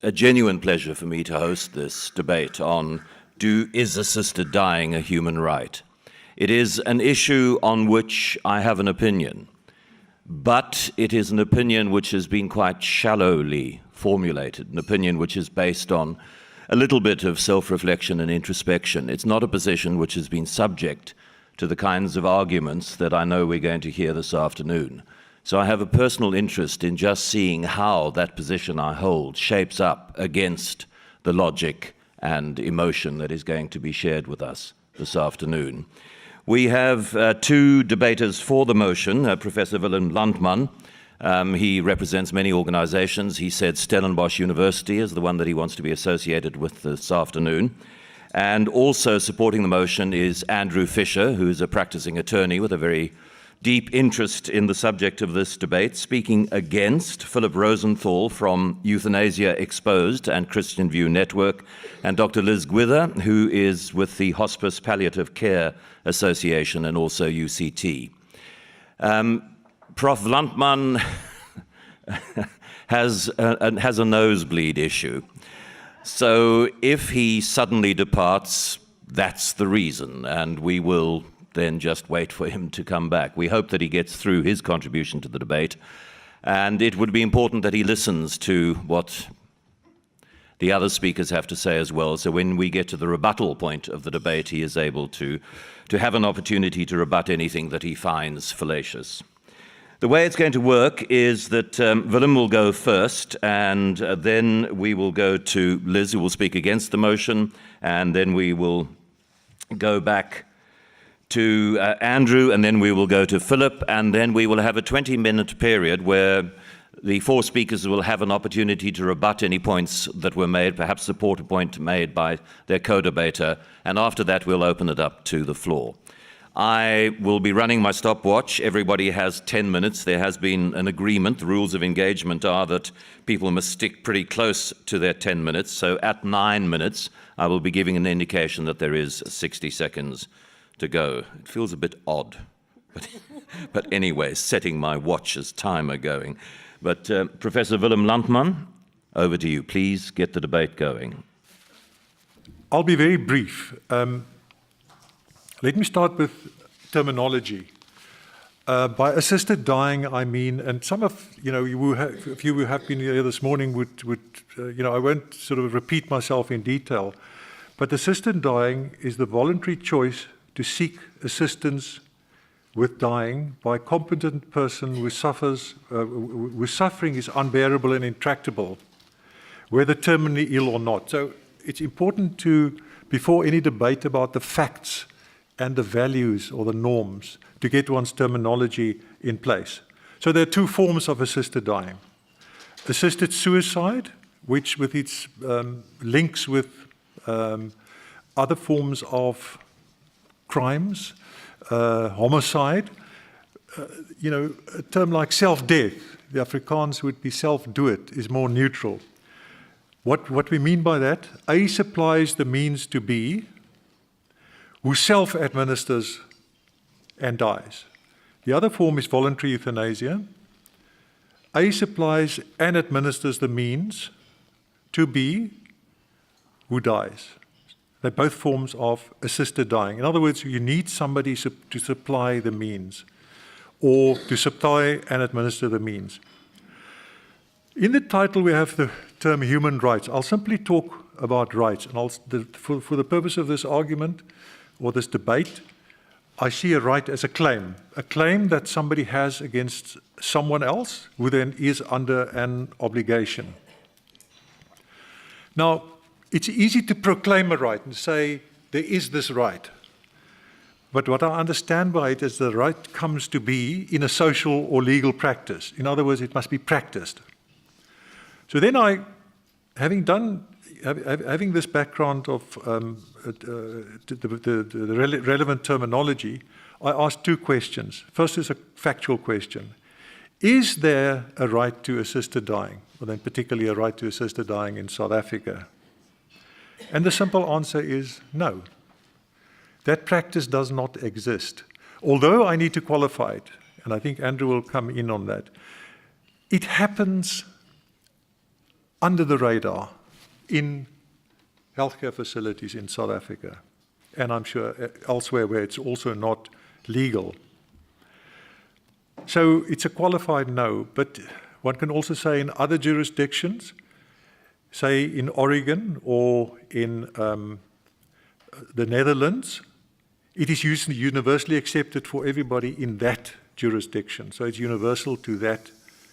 a genuine pleasure for me to host this debate on is assisted dying a human right? It is an issue on which I have an opinion, but it is an opinion which has been quite shallowly formulated, an opinion which is based on a little bit of self-reflection and introspection. It's not a position which has been subject to the kinds of arguments that I know we're going to hear this afternoon. So I have a personal interest in just seeing how that position I hold shapes up against the logic and emotion that is going to be shared with us this afternoon. We have two debaters for the motion, Professor Willem Landman. He represents many organizations. He said Stellenbosch University is the one that he wants to be associated with this afternoon. And also supporting the motion is Andrew Fisher, who is a practicing attorney with a very deep interest in the subject of this debate, speaking against Philip Rosenthal from Euthanasia Exposed and Christian View Network, and Dr. Liz Gwyther, who is with the Hospice Palliative Care Association and also UCT. Prof. Landman has a nosebleed issue. So if he suddenly departs, that's the reason, and we will then just wait for him to come back. We hope that he gets through his contribution to the debate, and it would be important that he listens to what the other speakers have to say as well, so when we get to the rebuttal point of the debate, he is able to have an opportunity to rebut anything that he finds fallacious. The way it's going to work is that Willem will go first, and then we will go to Liz, who will speak against the motion, and then we will go back to Andrew, and then we will go to Philip, and then we will have a 20-minute period where the four speakers will have an opportunity to rebut any points that were made, perhaps support a point made by their co-debater, and after that we'll open it up to the floor. I will be running my stopwatch. Everybody has 10 minutes. There has been an agreement. The rules of engagement are that people must stick pretty close to their 10 minutes, so at 9 minutes I will be giving an indication that there is 60 seconds to go. It feels a bit odd, but anyway, setting my watch's timer going. But Professor Willem Landman, over to you. Please get the debate going. I'll be very brief. Let me start with terminology. By assisted dying, I mean, and some of you who have been here this morning would I won't sort of repeat myself in detail, but assisted dying is the voluntary choice to seek assistance with dying by a competent person whose suffering is unbearable and intractable, whether terminally ill or not. So it's important to, before any debate about the facts and the values or the norms, to get one's terminology in place. So there are two forms of assisted dying. Assisted suicide, which with its links with other forms of crimes, homicide, a term like self-death, the Afrikaans would be self-dood, is more neutral. What we mean by that, A supplies the means to B, who self-administers and dies. The other form is voluntary euthanasia. A supplies and administers the means to B, who dies. They're both forms of assisted dying. In other words, you need somebody to supply the means, or to supply and administer the means. In the title, we have the term human rights. I'll simply talk about rights, and for the purpose of this argument or this debate, I see a right as a claim that somebody has against someone else who then is under an obligation. Now, it's easy to proclaim a right and say, there is this right. But what I understand by it is the right comes to be in a social or legal practice. In other words, it must be practiced. So then having this background of the relevant terminology, I asked two questions. First is a factual question. Is there a right to assisted dying? Well, then particularly a right to assisted dying in South Africa? And the simple answer is no. That practice does not exist. Although I need to qualify it, and I think Andrew will come in on that, it happens under the radar in healthcare facilities in South Africa, and I'm sure elsewhere where it's also not legal. So it's a qualified no, but one can also say in other jurisdictions, say in Oregon or in the Netherlands, it is universally accepted for everybody in that jurisdiction. So it's universal to that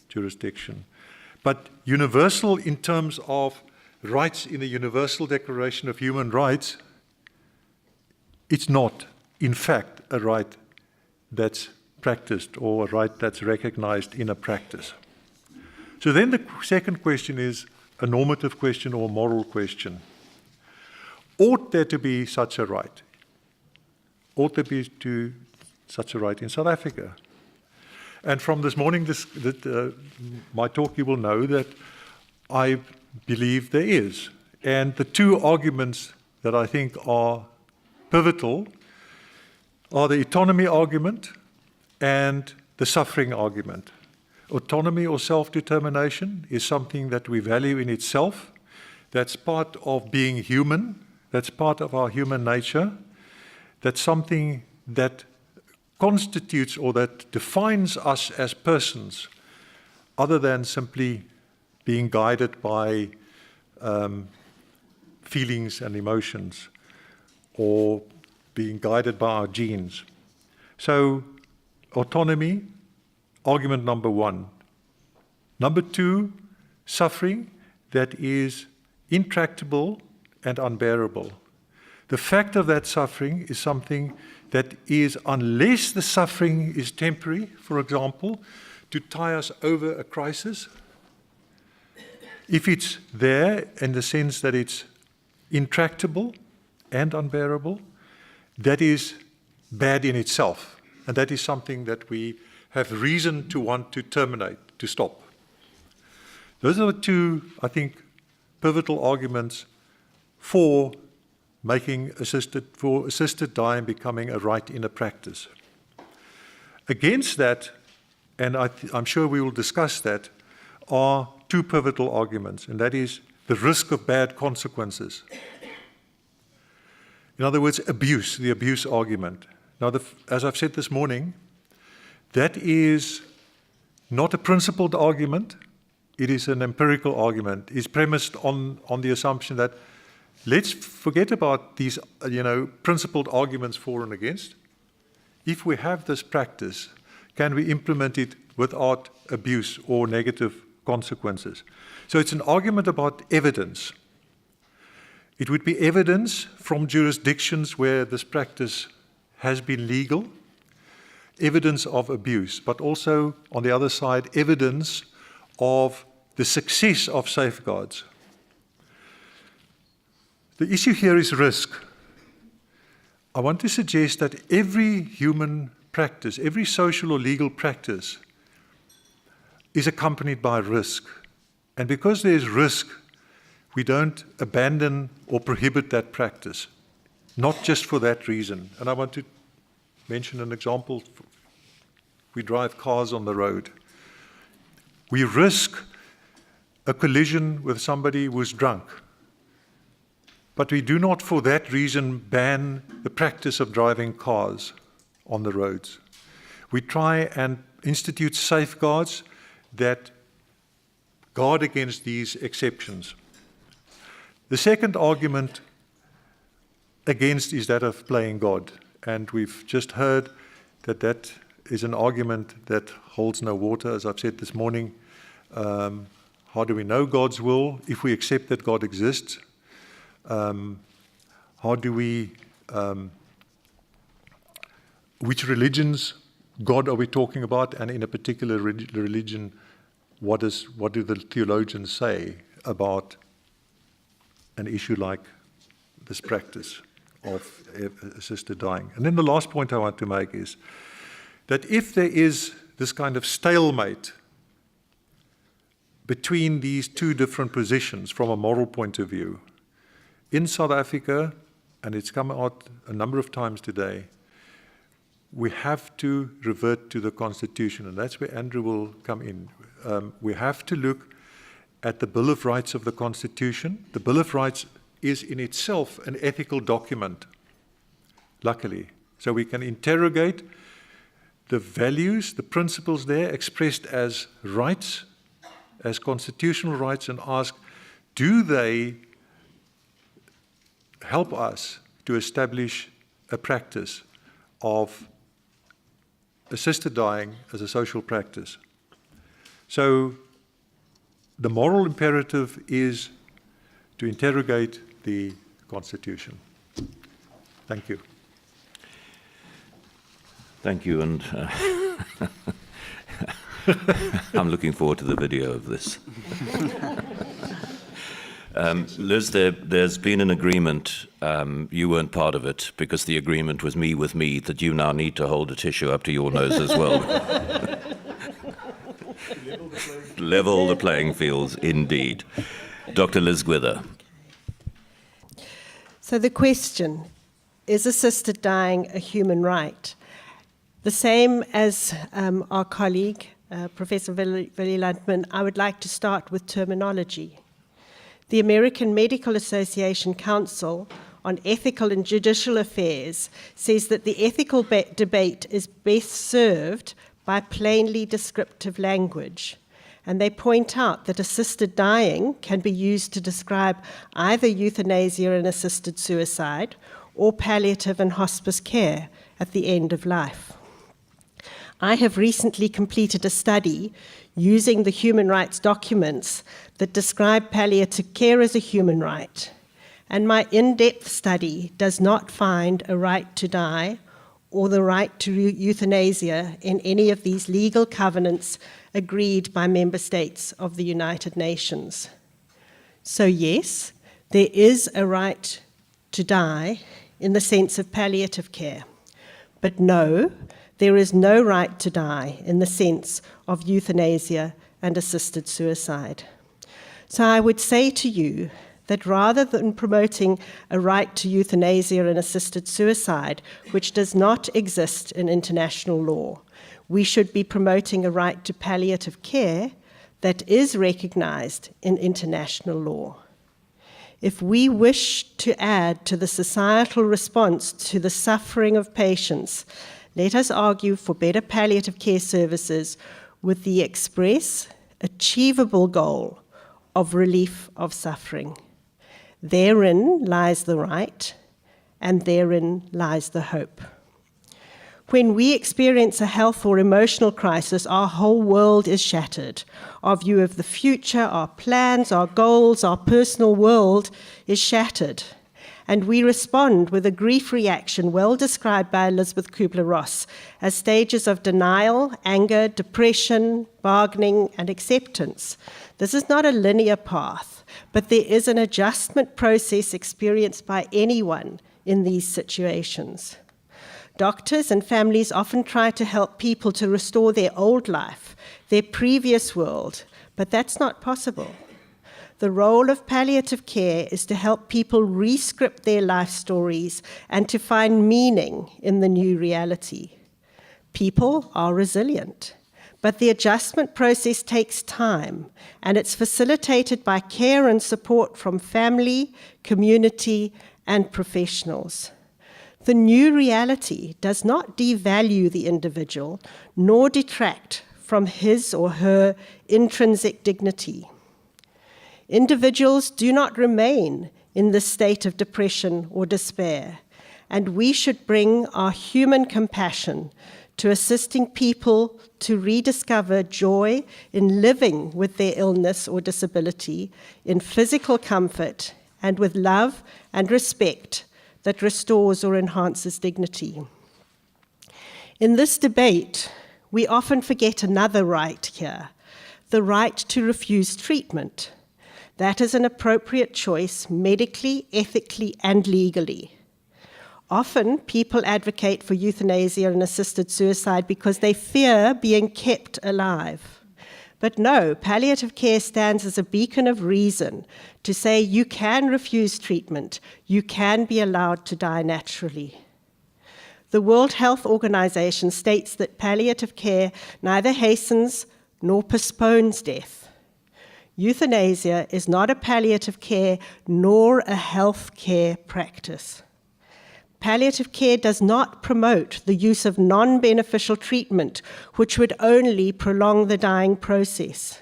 jurisdiction. But universal in terms of rights in the Universal Declaration of Human Rights, it's not, in fact, a right that's practiced or a right that's recognized in a practice. So then the second question is a normative question or a moral question. Ought there to be such a right? Ought there be such a right in South Africa? And from this morning, my talk, you will know that I believe there is. And the two arguments that I think are pivotal are the autonomy argument and the suffering argument. Autonomy or self-determination is something that we value in itself. That's part of being human. That's part of our human nature. That's something that constitutes or that defines us as persons, other than simply being guided by feelings and emotions or being guided by our genes. So, autonomy, argument number one. Number two, suffering that is intractable and unbearable. The fact of that suffering is something that is, unless the suffering is temporary, for example, to tie us over a crisis, if it's there in the sense that it's intractable and unbearable, that is bad in itself. And that is something that we have reason to want to terminate, to stop. Those are the two, I think, pivotal arguments for making assisted dying becoming a right in a practice. Against that, and I'm sure we will discuss that, are two pivotal arguments, and that is the risk of bad consequences. In other words, abuse, the abuse argument. Now, as I've said this morning, that is not a principled argument, it is an empirical argument. It's premised on the assumption that let's forget about these, principled arguments for and against. If we have this practice, can we implement it without abuse or negative consequences? So it's an argument about evidence. It would be evidence from jurisdictions where this practice has been legal, evidence of abuse, but also, on the other side, evidence of the success of safeguards. The issue here is risk. I want to suggest that every human practice, every social or legal practice is accompanied by risk. And because there's risk, we don't abandon or prohibit that practice, not just for that reason. And I want to mention an example. We drive cars on the road. We risk a collision with somebody who's drunk. But we do not, for that reason, ban the practice of driving cars on the roads. We try and institute safeguards that guard against these exceptions. The second argument against is that of playing God. And we've just heard that that is an argument that holds no water. As I've said this morning, how do we know God's will if we accept that God exists? How do we, which religions, God are we talking about? And in a particular religion, what do the theologians say about an issue like this practice of assisted dying? And then the last point I want to make is that if there is this kind of stalemate between these two different positions from a moral point of view, in South Africa, and it's come out a number of times today, we have to revert to the Constitution, and that's where Andrew will come in. We have to look at the Bill of Rights of the Constitution. The Bill of Rights is in itself an ethical document, luckily. So we can interrogate the values, the principles there expressed as rights, as constitutional rights, and ask, do they help us to establish a practice of assisted dying as a social practice? So the moral imperative is to interrogate the Constitution. Thank you. Thank you, and I'm looking forward to the video of this. Liz, there's been an agreement, you weren't part of it, because the agreement was me with me, that you now need to hold a tissue up to your nose as well. Level the playing fields, indeed. Dr. Liz Gwyther. So the question, is assisted dying a human right? The same as our colleague, Professor Landman, I would like to start with terminology. The American Medical Association Council on Ethical and Judicial Affairs says that the ethical debate is best served by plainly descriptive language. And they point out that assisted dying can be used to describe either euthanasia and assisted suicide or palliative and hospice care at the end of life. I have recently completed a study using the human rights documents that describe palliative care as a human right, and my in-depth study does not find a right to die or the right to euthanasia in any of these legal covenants agreed by member states of the United Nations. So yes, there is a right to die in the sense of palliative care, but no, there is no right to die in the sense of euthanasia and assisted suicide. So I would say to you that rather than promoting a right to euthanasia and assisted suicide, which does not exist in international law, we should be promoting a right to palliative care that is recognized in international law. If we wish to add to the societal response to the suffering of patients, let us argue for better palliative care services with the express, achievable goal of relief of suffering. Therein lies the right, and therein lies the hope. When we experience a health or emotional crisis, our whole world is shattered. Our view of the future, our plans, our goals, our personal world is shattered. And we respond with a grief reaction well described by Elizabeth Kubler-Ross as stages of denial, anger, depression, bargaining, and acceptance. This is not a linear path, but there is an adjustment process experienced by anyone in these situations. Doctors and families often try to help people to restore their old life, their previous world, but that's not possible. The role of palliative care is to help people re-script their life stories and to find meaning in the new reality. People are resilient, but the adjustment process takes time, and it's facilitated by care and support from family, community, and professionals. The new reality does not devalue the individual, nor detract from his or her intrinsic dignity. Individuals do not remain in this state of depression or despair, and we should bring our human compassion to assisting people to rediscover joy in living with their illness or disability, in physical comfort, and with love and respect that restores or enhances dignity. In this debate, we often forget another right here, the right to refuse treatment. That is an appropriate choice medically, ethically, and legally. Often, people advocate for euthanasia and assisted suicide because they fear being kept alive. But no, palliative care stands as a beacon of reason to say you can refuse treatment, you can be allowed to die naturally. The World Health Organization states that palliative care neither hastens nor postpones death. Euthanasia is not a palliative care nor a health care practice. Palliative care does not promote the use of non-beneficial treatment, which would only prolong the dying process.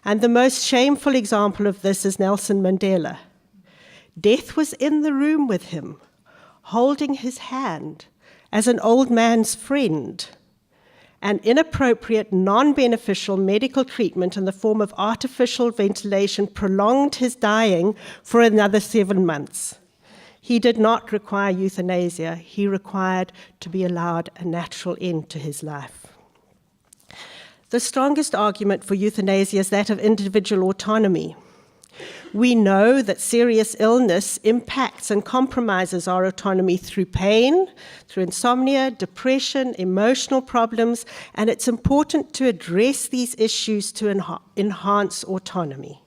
And the most shameful example of this is Nelson Mandela. Death was in the room with him, holding his hand as an old man's friend. An inappropriate, non-beneficial medical treatment in the form of artificial ventilation prolonged his dying for another 7 months. He did not require euthanasia. He required to be allowed a natural end to his life. The strongest argument for euthanasia is that of individual autonomy. We know that serious illness impacts and compromises our autonomy through pain, through insomnia, depression, emotional problems, and it's important to address these issues to enhance autonomy.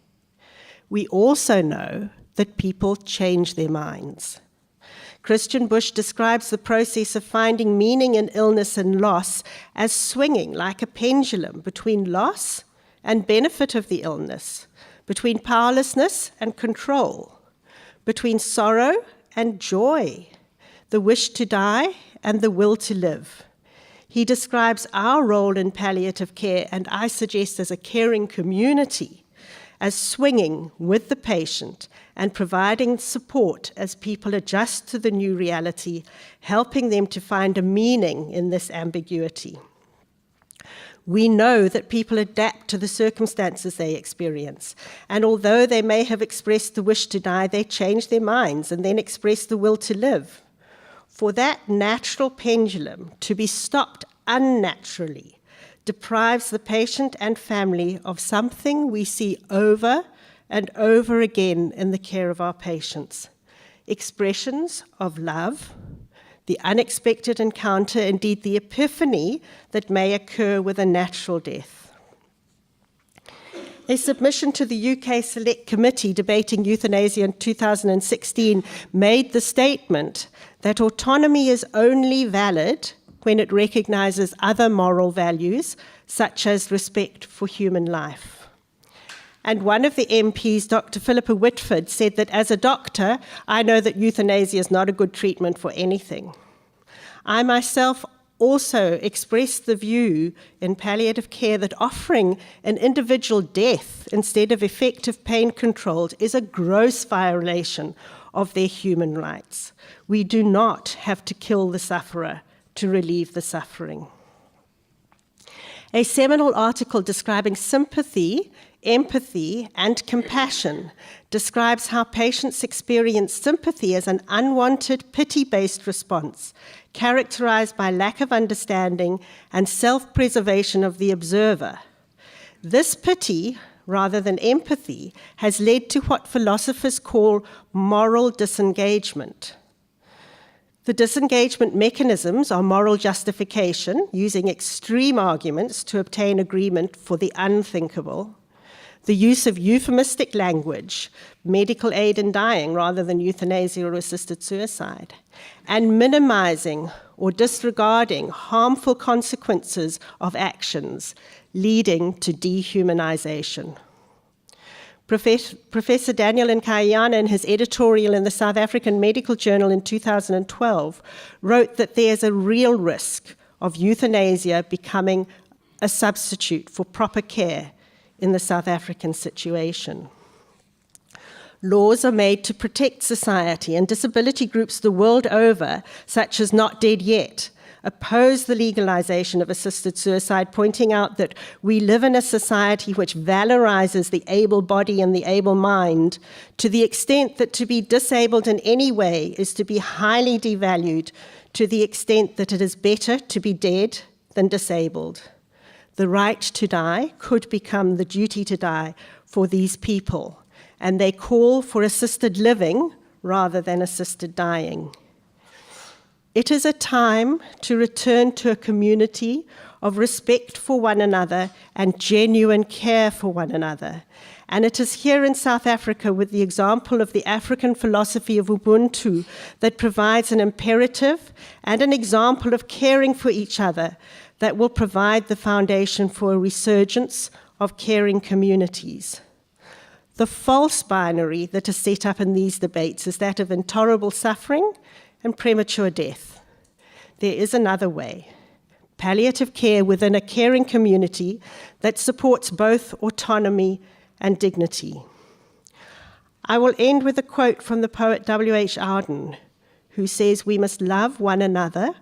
We also know that people change their minds. Christian Bush describes the process of finding meaning in illness and loss as swinging like a pendulum between loss and benefit of the illness, between powerlessness and control, between sorrow and joy, the wish to die and the will to live. He describes our role in palliative care, and I suggest as a caring community, as swinging with the patient and providing support as people adjust to the new reality, helping them to find a meaning in this ambiguity. We know that people adapt to the circumstances they experience, and although they may have expressed the wish to die, they change their minds and then express the will to live. For that natural pendulum to be stopped unnaturally deprives the patient and family of something we see over and over again in the care of our patients: expressions of love, the unexpected encounter, indeed the epiphany that may occur with a natural death. A submission to the UK Select Committee debating euthanasia in 2016 made the statement that autonomy is only valid when it recognizes other moral values, such as respect for human life. And one of the MPs, Dr. Philippa Whitford, said that as a doctor, I know that euthanasia is not a good treatment for anything. I myself also expressed the view in palliative care that offering an individual death instead of effective pain control is a gross violation of their human rights. We do not have to kill the sufferer to relieve the suffering. A seminal article describing sympathy, empathy, and compassion describes how patients experience sympathy as an unwanted, pity-based response, characterized by lack of understanding and self-preservation of the observer. This pity, rather than empathy, has led to what philosophers call moral disengagement. The disengagement mechanisms are moral justification, using extreme arguments to obtain agreement for the unthinkable, the use of euphemistic language, medical aid in dying rather than euthanasia or assisted suicide, and minimizing or disregarding harmful consequences of actions, leading to dehumanization. Professor Daniel Nkayana, in his editorial in the South African Medical Journal in 2012, wrote that there's a real risk of euthanasia becoming a substitute for proper care in the South African situation. Laws are made to protect society, and disability groups the world over, such as Not Dead Yet, oppose the legalization of assisted suicide, pointing out that we live in a society which valorizes the able body and the able mind to the extent that to be disabled in any way is to be highly devalued, to the extent that it is better to be dead than disabled. The right to die could become the duty to die for these people, and they call for assisted living rather than assisted dying. It is a time to return to a community of respect for one another and genuine care for one another. And it is here in South Africa, with the example of the African philosophy of Ubuntu, that provides an imperative and an example of caring for each other that will provide the foundation for a resurgence of caring communities. The false binary that is set up in these debates is that of intolerable suffering and premature death. There is another way. Palliative care within a caring community that supports both autonomy and dignity. I will end with a quote from the poet W.H. Auden, who says, "We must love one another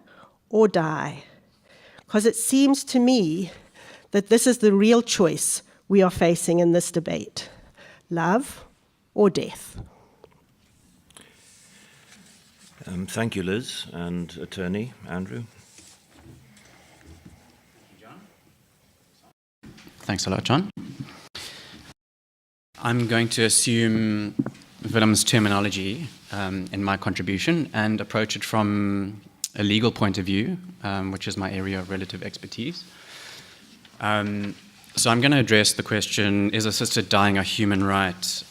or die," because it seems to me that this is the real choice we are facing in this debate: love or death. Thank you, Liz, and Attorney Andrew. Thanks a lot, John. I'm going to assume Willem's terminology in my contribution and approach it from a legal point of view, which is my area of relative expertise. So I'm going to address the question, is assisted dying a human right,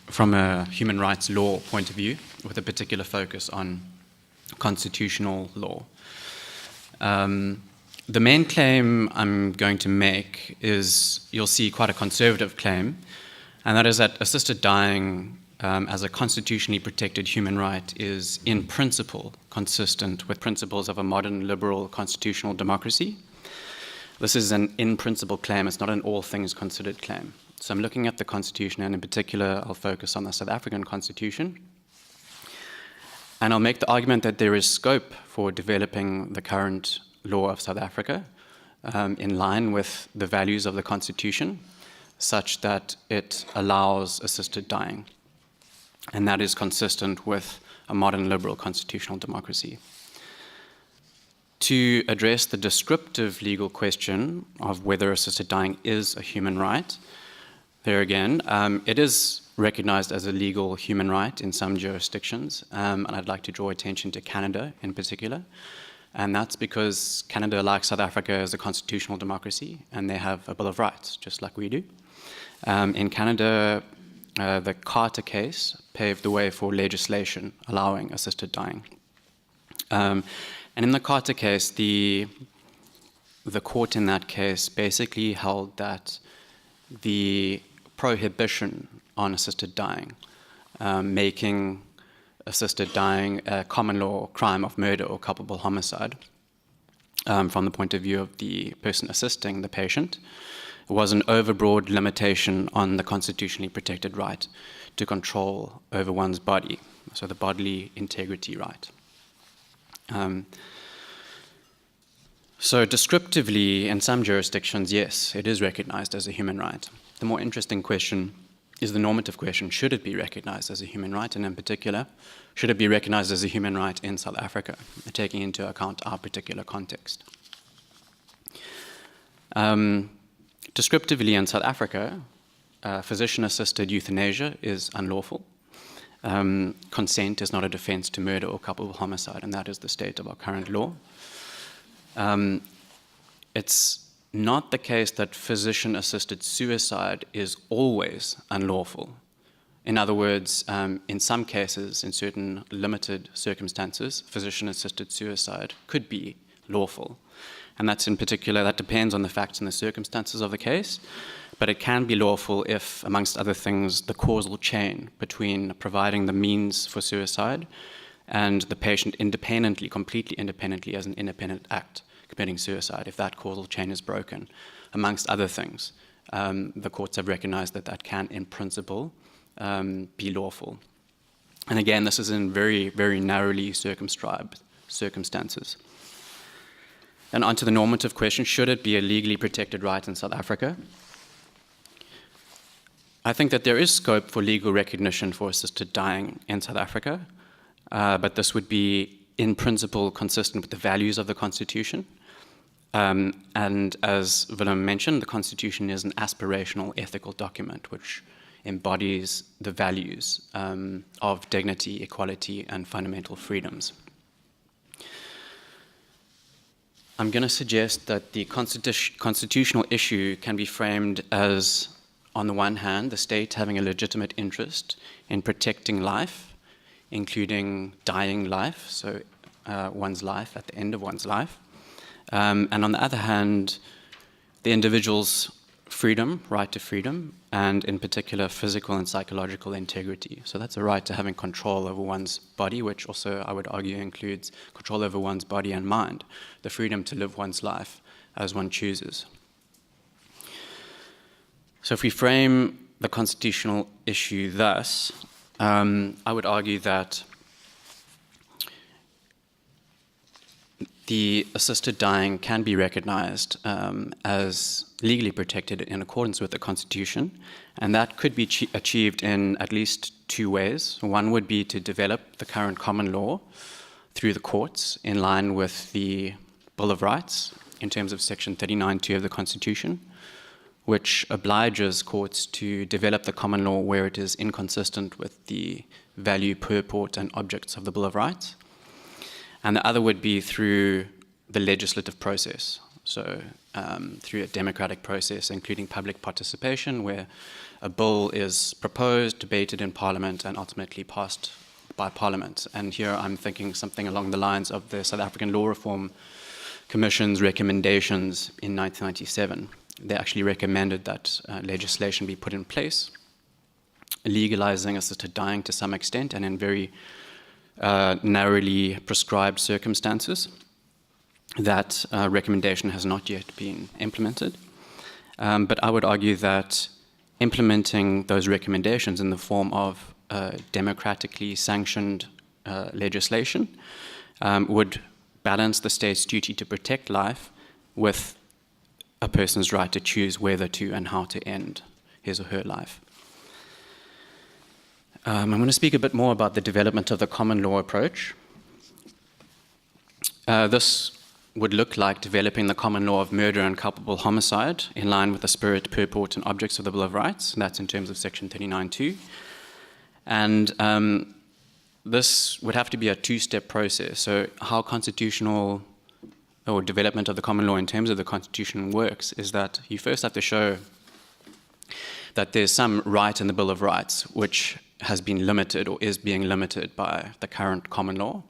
from a human rights law point of view, with a particular focus on constitutional law. The main claim I'm going to make is, you'll see, quite a conservative claim, and that is that assisted dying as a constitutionally protected human right is in principle consistent with principles of a modern liberal constitutional democracy. This is an in principle claim, it's not an all things considered claim. So I'm looking at the Constitution, and in particular I'll focus on the South African Constitution. And I'll make the argument that there is scope for developing the current law of South Africa in line with the values of the Constitution, such that it allows assisted dying. And that is consistent with a modern liberal constitutional democracy. To address the descriptive legal question of whether assisted dying is a human right, there again, it is recognized as a legal human right in some jurisdictions, and I'd like to draw attention to Canada in particular. And that's because Canada, like South Africa, is a constitutional democracy, and they have a Bill of Rights, just like we do. In Canada, the Carter case paved the way for legislation allowing assisted dying. And in the Carter case, the court in that case basically held that the prohibition on assisted dying, making assisted dying a common law crime of murder or culpable homicide, from the point of view of the person assisting the patient, was an overbroad limitation on the constitutionally protected right to control over one's body, so the bodily integrity right. So descriptively, in some jurisdictions, yes, it is recognized as a human right. The more interesting question is the normative question: should it be recognized as a human right, and in particular, should it be recognized as a human right in South Africa, taking into account our particular context? Descriptively, in South Africa, physician-assisted euthanasia is unlawful. Consent is not a defense to murder or culpable homicide, and that is the state of our current law. It's not the case that physician-assisted suicide is always unlawful. In other words, in some cases, in certain limited circumstances, physician-assisted suicide could be lawful. And that's in particular, that depends on the facts and the circumstances of the case, but it can be lawful if, amongst other things, the causal chain between providing the means for suicide and the patient independently, completely independently, as an independent act, committing suicide, if that causal chain is broken, amongst other things, the courts have recognized that that can, in principle, be lawful. And again, this is in very, very narrowly circumscribed circumstances. And onto the normative question, should it be a legally protected right in South Africa? I think that there is scope for legal recognition for assisted dying in South Africa, but this would be, in principle, consistent with the values of the Constitution. And as Willem mentioned, the Constitution is an aspirational ethical document which embodies the values of dignity, equality, and fundamental freedoms. I'm going to suggest that the constitutional issue can be framed as, on the one hand, the state having a legitimate interest in protecting life, including dying life, so one's life at the end of one's life. And on the other hand, the individual's freedom, right to freedom, and in particular physical and psychological integrity. So that's a right to having control over one's body, which also I would argue includes control over one's body and mind, the freedom to live one's life as one chooses. So if we frame the constitutional issue thus, I would argue that the assisted dying can be recognized as legally protected in accordance with the Constitution, and that could be achieved in at least two ways. One would be to develop the current common law through the courts in line with the Bill of Rights in terms of Section 39(2) of the Constitution, which obliges courts to develop the common law where it is inconsistent with the value, purport, and objects of the Bill of Rights. And the other would be through the legislative process, so through a democratic process, including public participation, where a bill is proposed, debated in Parliament, and ultimately passed by Parliament. And here I'm thinking something along the lines of the South African Law Reform Commission's recommendations in 1997. They actually recommended that legislation be put in place, legalizing assisted dying to some extent, and in very narrowly prescribed circumstances. That recommendation has not yet been implemented. But I would argue that implementing those recommendations in the form of democratically sanctioned legislation would balance the state's duty to protect life with a person's right to choose whether to and how to end his or her life. I'm going to speak a bit more about the development of the common law approach. This would look like developing the common law of murder and culpable homicide in line with the spirit, purport, and objects of the Bill of Rights. And that's in terms of Section 39(2). And this would have to be a two-step process. So how constitutional or development of the common law in terms of the Constitution works is that you first have to show that there's some right in the Bill of Rights which has been limited or is being limited by the current common law.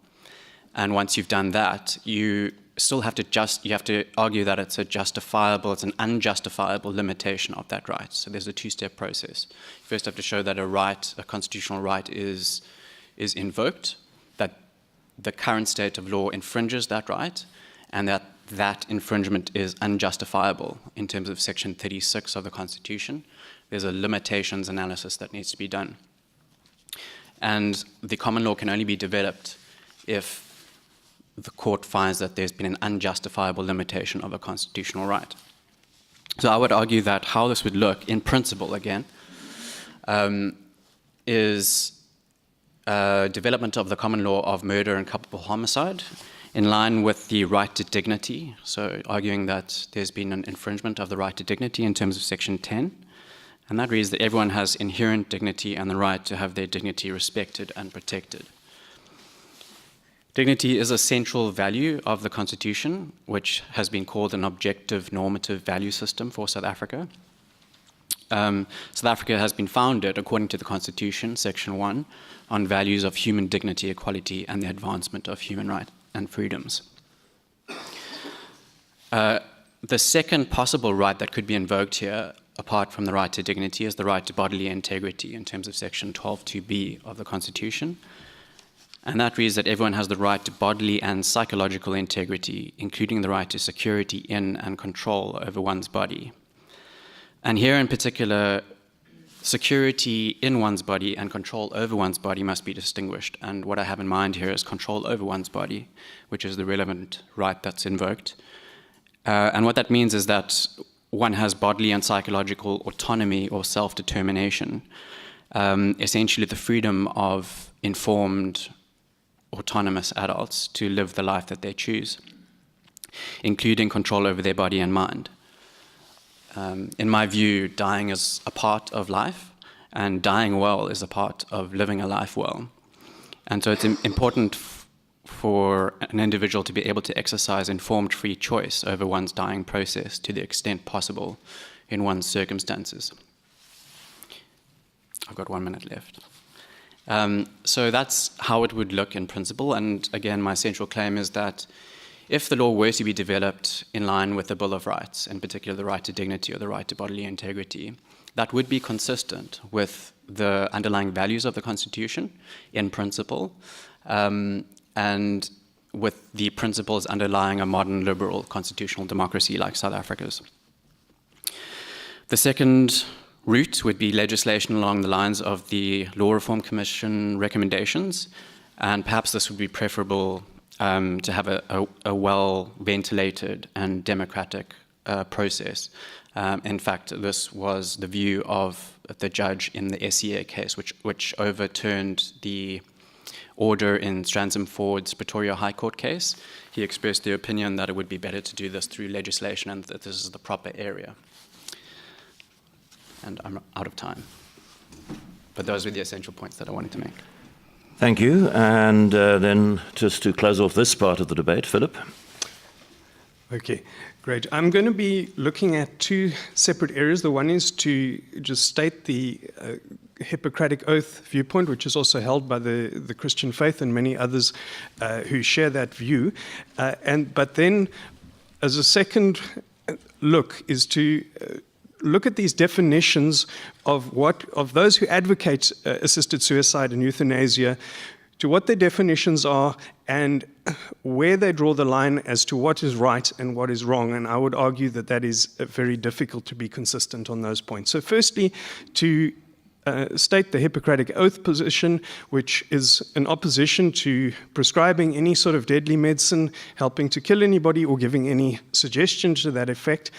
And once you've done that, you still have to you have to argue that it's an unjustifiable limitation of that right. So there's a two-step process. You first have to show that a constitutional right is invoked, that the current state of law infringes that right, and that infringement is unjustifiable in terms of Section 36 of the Constitution. There's a limitations analysis that needs to be done. And the common law can only be developed if the court finds that there's been an unjustifiable limitation of a constitutional right. So I would argue that how this would look, in principle again, is development of the common law of murder and culpable homicide in line with the right to dignity, so arguing that there's been an infringement of the right to dignity in terms of Section 10. And that reads that everyone has inherent dignity and the right to have their dignity respected and protected. Dignity is a central value of the Constitution, which has been called an objective normative value system for South Africa. South Africa has been founded, according to the Constitution, Section 1, on values of human dignity, equality, and the advancement of human rights and freedoms. The second possible right that could be invoked here, apart from the right to dignity, is the right to bodily integrity in terms of Section 12(2)(b) of the Constitution. And that reads that everyone has the right to bodily and psychological integrity, including the right to security in and control over one's body. And here in particular, security in one's body and control over one's body must be distinguished. And what I have in mind here is control over one's body, which is the relevant right that's invoked. And what that means is that one has bodily and psychological autonomy or self-determination, essentially the freedom of informed, autonomous adults to live the life that they choose, including control over their body and mind. In my view, dying is a part of life, and dying well is a part of living a life well. And so it's important for an individual to be able to exercise informed free choice over one's dying process to the extent possible in one's circumstances. I've got 1 minute left. So that's how it would look in principle. And again, my central claim is that if the law were to be developed in line with the Bill of Rights, in particular the right to dignity or the right to bodily integrity, that would be consistent with the underlying values of the Constitution in principle, and with the principles underlying a modern liberal constitutional democracy like South Africa's. The second route would be legislation along the lines of the Law Reform Commission recommendations, and perhaps this would be preferable to have a well-ventilated and democratic process. In fact, this was the view of the judge in the SCA case, which overturned the order in Stransham Ford's Pretoria High Court case. He expressed the opinion that it would be better to do this through legislation and that this is the proper area. And I'm out of time. But those were the essential points that I wanted to make. Thank you. And then just to close off this part of the debate, Philip. Okay, great. I'm going to be looking at two separate areas. The one is to just state the Hippocratic Oath viewpoint, which is also held by the Christian faith and many others who share that view. But then, as a second look, is to look at these definitions of those who advocate assisted suicide and euthanasia, to what their definitions are and where they draw the line as to what is right and what is wrong. And I would argue that that is very difficult to be consistent on those points. So firstly, to state the Hippocratic Oath position, which is an opposition to prescribing any sort of deadly medicine, helping to kill anybody, or giving any suggestion to that effect,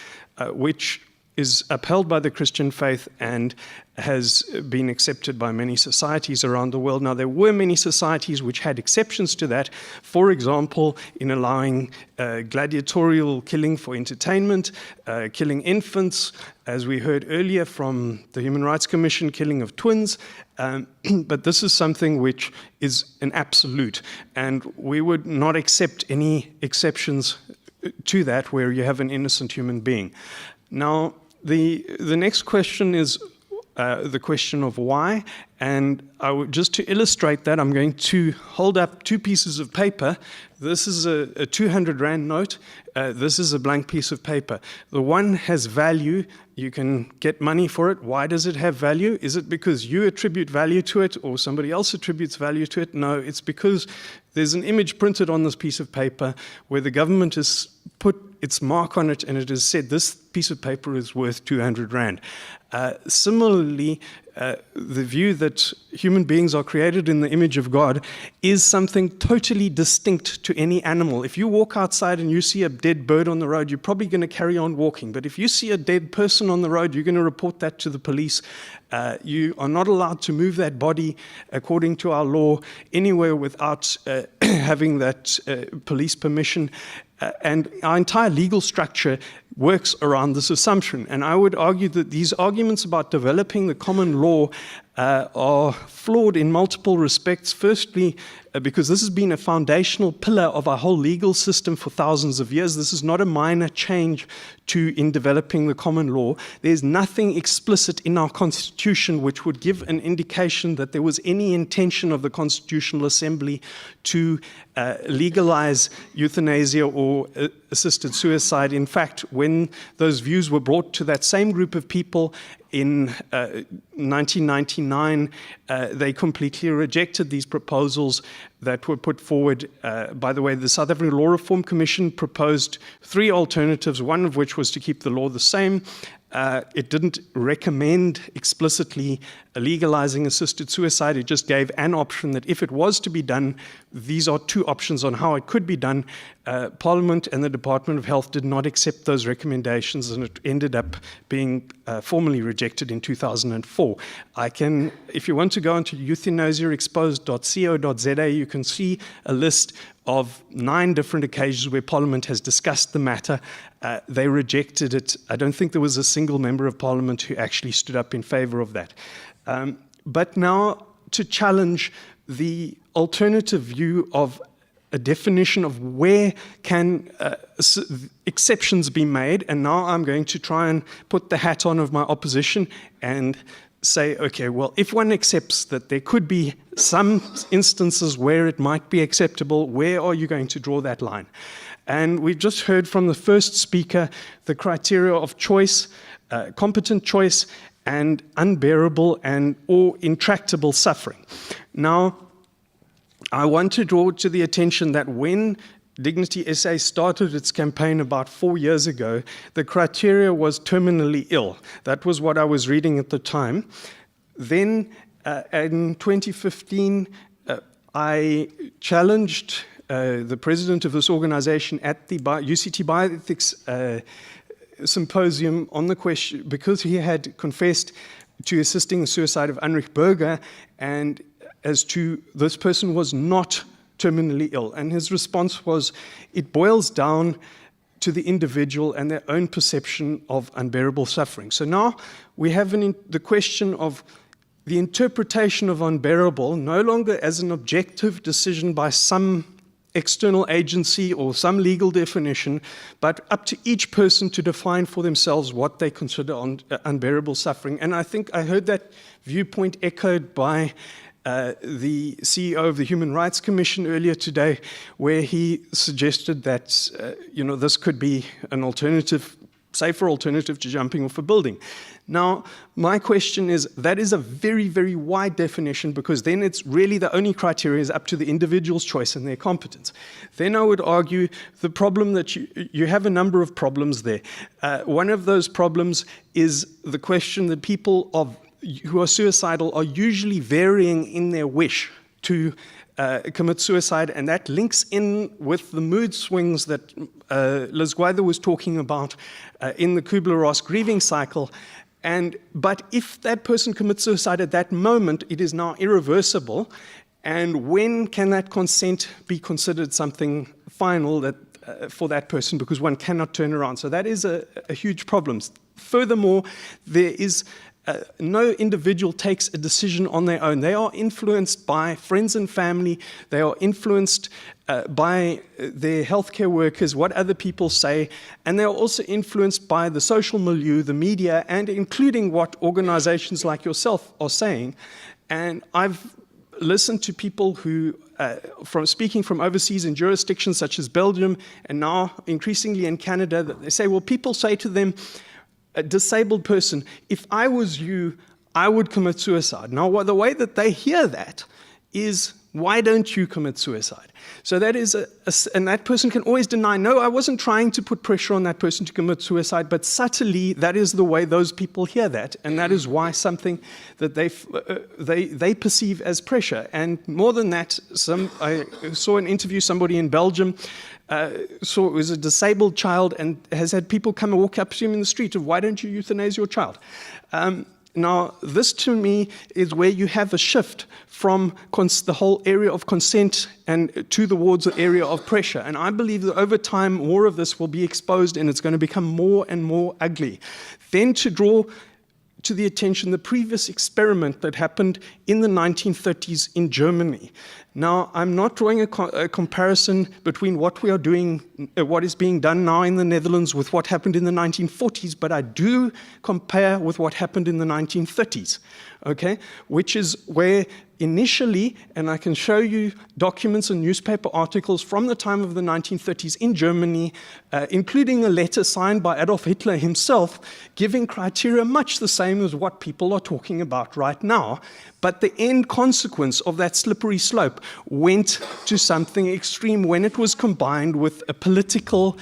which is upheld by the Christian faith and has been accepted by many societies around the world. Now, there were many societies which had exceptions to that, for example, in allowing gladiatorial killing for entertainment, killing infants, as we heard earlier from the Human Rights Commission, killing of twins. But this is something which is an absolute, and we would not accept any exceptions to that where you have an innocent human being. Now, the next question is the question of why, and just to illustrate that, I'm going to hold up two pieces of paper. This is a 200 Rand note. This is a blank piece of paper. The one has value. You can get money for it. Why does it have value? Is it because you attribute value to it or somebody else attributes value to it? No, it's because there's an image printed on this piece of paper where the government has put its mark on it and it has said this piece of paper is worth 200 Rand. Similarly, the view that human beings are created in the image of God is something totally distinct to any animal. If you walk outside and you see a dead bird on the road, you're probably going to carry on walking. But if you see a dead person on the road, you're going to report that to the police. You are not allowed to move that body, according to our law, anywhere without having that police permission. And our entire legal structure works around this assumption. And I would argue that these arguments about developing the common law are flawed in multiple respects. Firstly, because this has been a foundational pillar of our whole legal system for thousands of years. This is not a minor change in developing the common law. There's nothing explicit in our Constitution which would give an indication that there was any intention of the Constitutional Assembly to legalize euthanasia or assisted suicide. In fact, when those views were brought to that same group of people in 1999, they completely rejected these proposals that were put forward. By the way, the South African Law Reform Commission proposed three alternatives, one of which was to keep the law the same. It didn't recommend explicitly legalizing assisted suicide. It just gave an option that if it was to be done, these are two options on how it could be done. Parliament and the Department of Health did not accept those recommendations, and it ended up being formally rejected in 2004. If you want to go onto euthanasiaexposed.co.za, you can see a list of 9 different occasions where Parliament has discussed the matter. They rejected it. I don't think there was a single member of Parliament who actually stood up in favor of that. But now to challenge the alternative view of a definition of where can exceptions be made, and now I'm going to try and put the hat on of my opposition and say, okay, well, if one accepts that there could be some instances where it might be acceptable, where are you going to draw that line? And we've just heard from the first speaker the criteria of choice, competent choice, and unbearable and or intractable suffering. Now, I want to draw to the attention that when Dignity SA started its campaign about 4 years ago, the criteria was terminally ill. That was what I was reading at the time. Then in 2015, I challenged the president of this organization at the UCT Bioethics symposium on the question, because he had confessed to assisting the suicide of Heinrich Berger, and as to this person was not terminally ill. And his response was, it boils down to the individual and their own perception of unbearable suffering. So now we have the question of the interpretation of unbearable no longer as an objective decision by some external agency or some legal definition, but up to each person to define for themselves what they consider unbearable suffering. And I think I heard that viewpoint echoed by the CEO of the Human Rights Commission earlier today, where he suggested that this could be an alternative, safer alternative to jumping off a building. Now, my question is, that is a very, very wide definition, because then it's really the only criteria is up to the individual's choice and their competence. Then I would argue the problem that you have a number of problems there. One of those problems is the question that people who are suicidal are usually varying in their wish to commit suicide, and that links in with the mood swings that Liz Gwyther was talking about in the Kubler-Ross grieving cycle. But if that person commits suicide at that moment, it is now irreversible. And when can that consent be considered something final that for that person, because one cannot turn around? So that is a huge problem. Furthermore, there is no individual takes a decision on their own. They are influenced by friends and family. They are influenced by their healthcare workers, what other people say, and they are also influenced by the social milieu, the media, and including what organizations like yourself are saying. And I've listened to people who, from speaking from overseas in jurisdictions such as Belgium and now increasingly in Canada, that they say, well, people say to them, a disabled person, if I was you, I would commit suicide. Now, the way that they hear that is, why don't you commit suicide? So that is, and that person can always deny, no, I wasn't trying to put pressure on that person to commit suicide, but subtly, that is the way those people hear that, and that is why something that they perceive as pressure. And more than that, I saw an interview, somebody in Belgium, so it was a disabled child and has had people come and walk up to him in the street of, why don't you euthanize your child? Now, this to me is where you have a shift from the whole area of consent and towards the area of pressure. And I believe that over time, more of this will be exposed and it's going to become more and more ugly. Then to draw to the attention the previous experiment that happened in the 1930s in Germany. Now, I'm not drawing a comparison between what we are doing, what is being done now in the Netherlands with what happened in the 1940s, but I do compare with what happened in the 1930s, okay? Which is where initially, and I can show you documents and newspaper articles from the time of the 1930s in Germany, including a letter signed by Adolf Hitler himself, giving criteria much the same as what people are talking about right now. But the end consequence of that slippery slope went to something extreme when it was combined with a political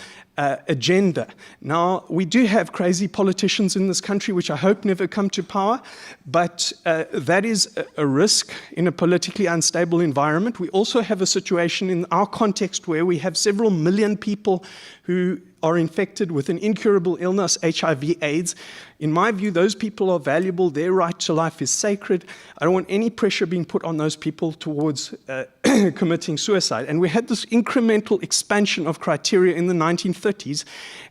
agenda. Now, we do have crazy politicians in this country, which I hope never come to power, but that is a risk in a politically unstable environment. We also have a situation in our context where we have several million people who are infected with an incurable illness, HIV/AIDS. In my view, those people are valuable. Their right to life is sacred. I don't want any pressure being put on those people towards committing suicide. And we had this incremental expansion of criteria in the 1930s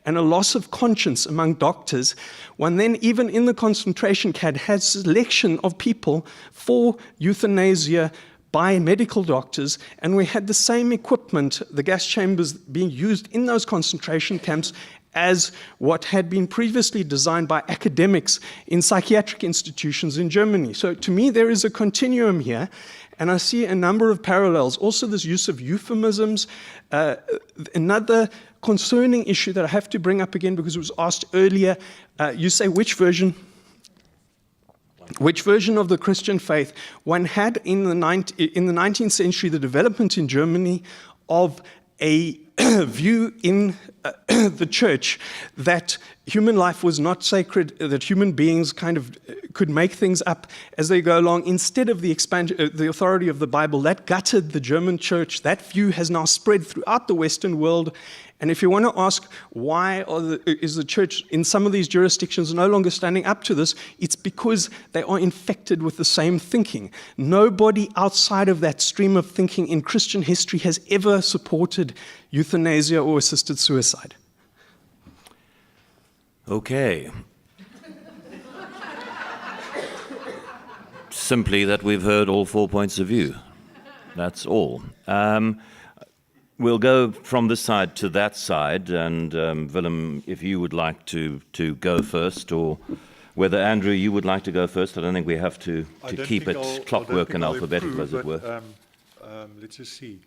and a loss of conscience among doctors. One then, even in the concentration camp, had selection of people for euthanasia by medical doctors, and we had the same equipment, the gas chambers being used in those concentration camps as what had been previously designed by academics in psychiatric institutions in Germany. So to me, there is a continuum here, and I see a number of parallels. Also, this use of euphemisms. Another concerning issue that I have to bring up again because it was asked earlier, you say which version? which version of the Christian faith one had in the 19th century, the development in Germany of a view in the church that human life was not sacred, that human beings kind of could make things up as they go along instead of the authority of the Bible. That gutted the German church. That view has now spread throughout the Western world. And if you want to ask why is the church in some of these jurisdictions no longer standing up to this, it's because they are infected with the same thinking. Nobody outside of that stream of thinking in Christian history has ever supported euthanasia or assisted suicide. Okay. Simply that we've heard all 4 points of view. That's all. We'll go from this side to that side, and Willem, if you would like to go first, or whether, Andrew, you would like to go first. I don't think we have to keep it clockwork and alphabetical, as it were. Let's just see.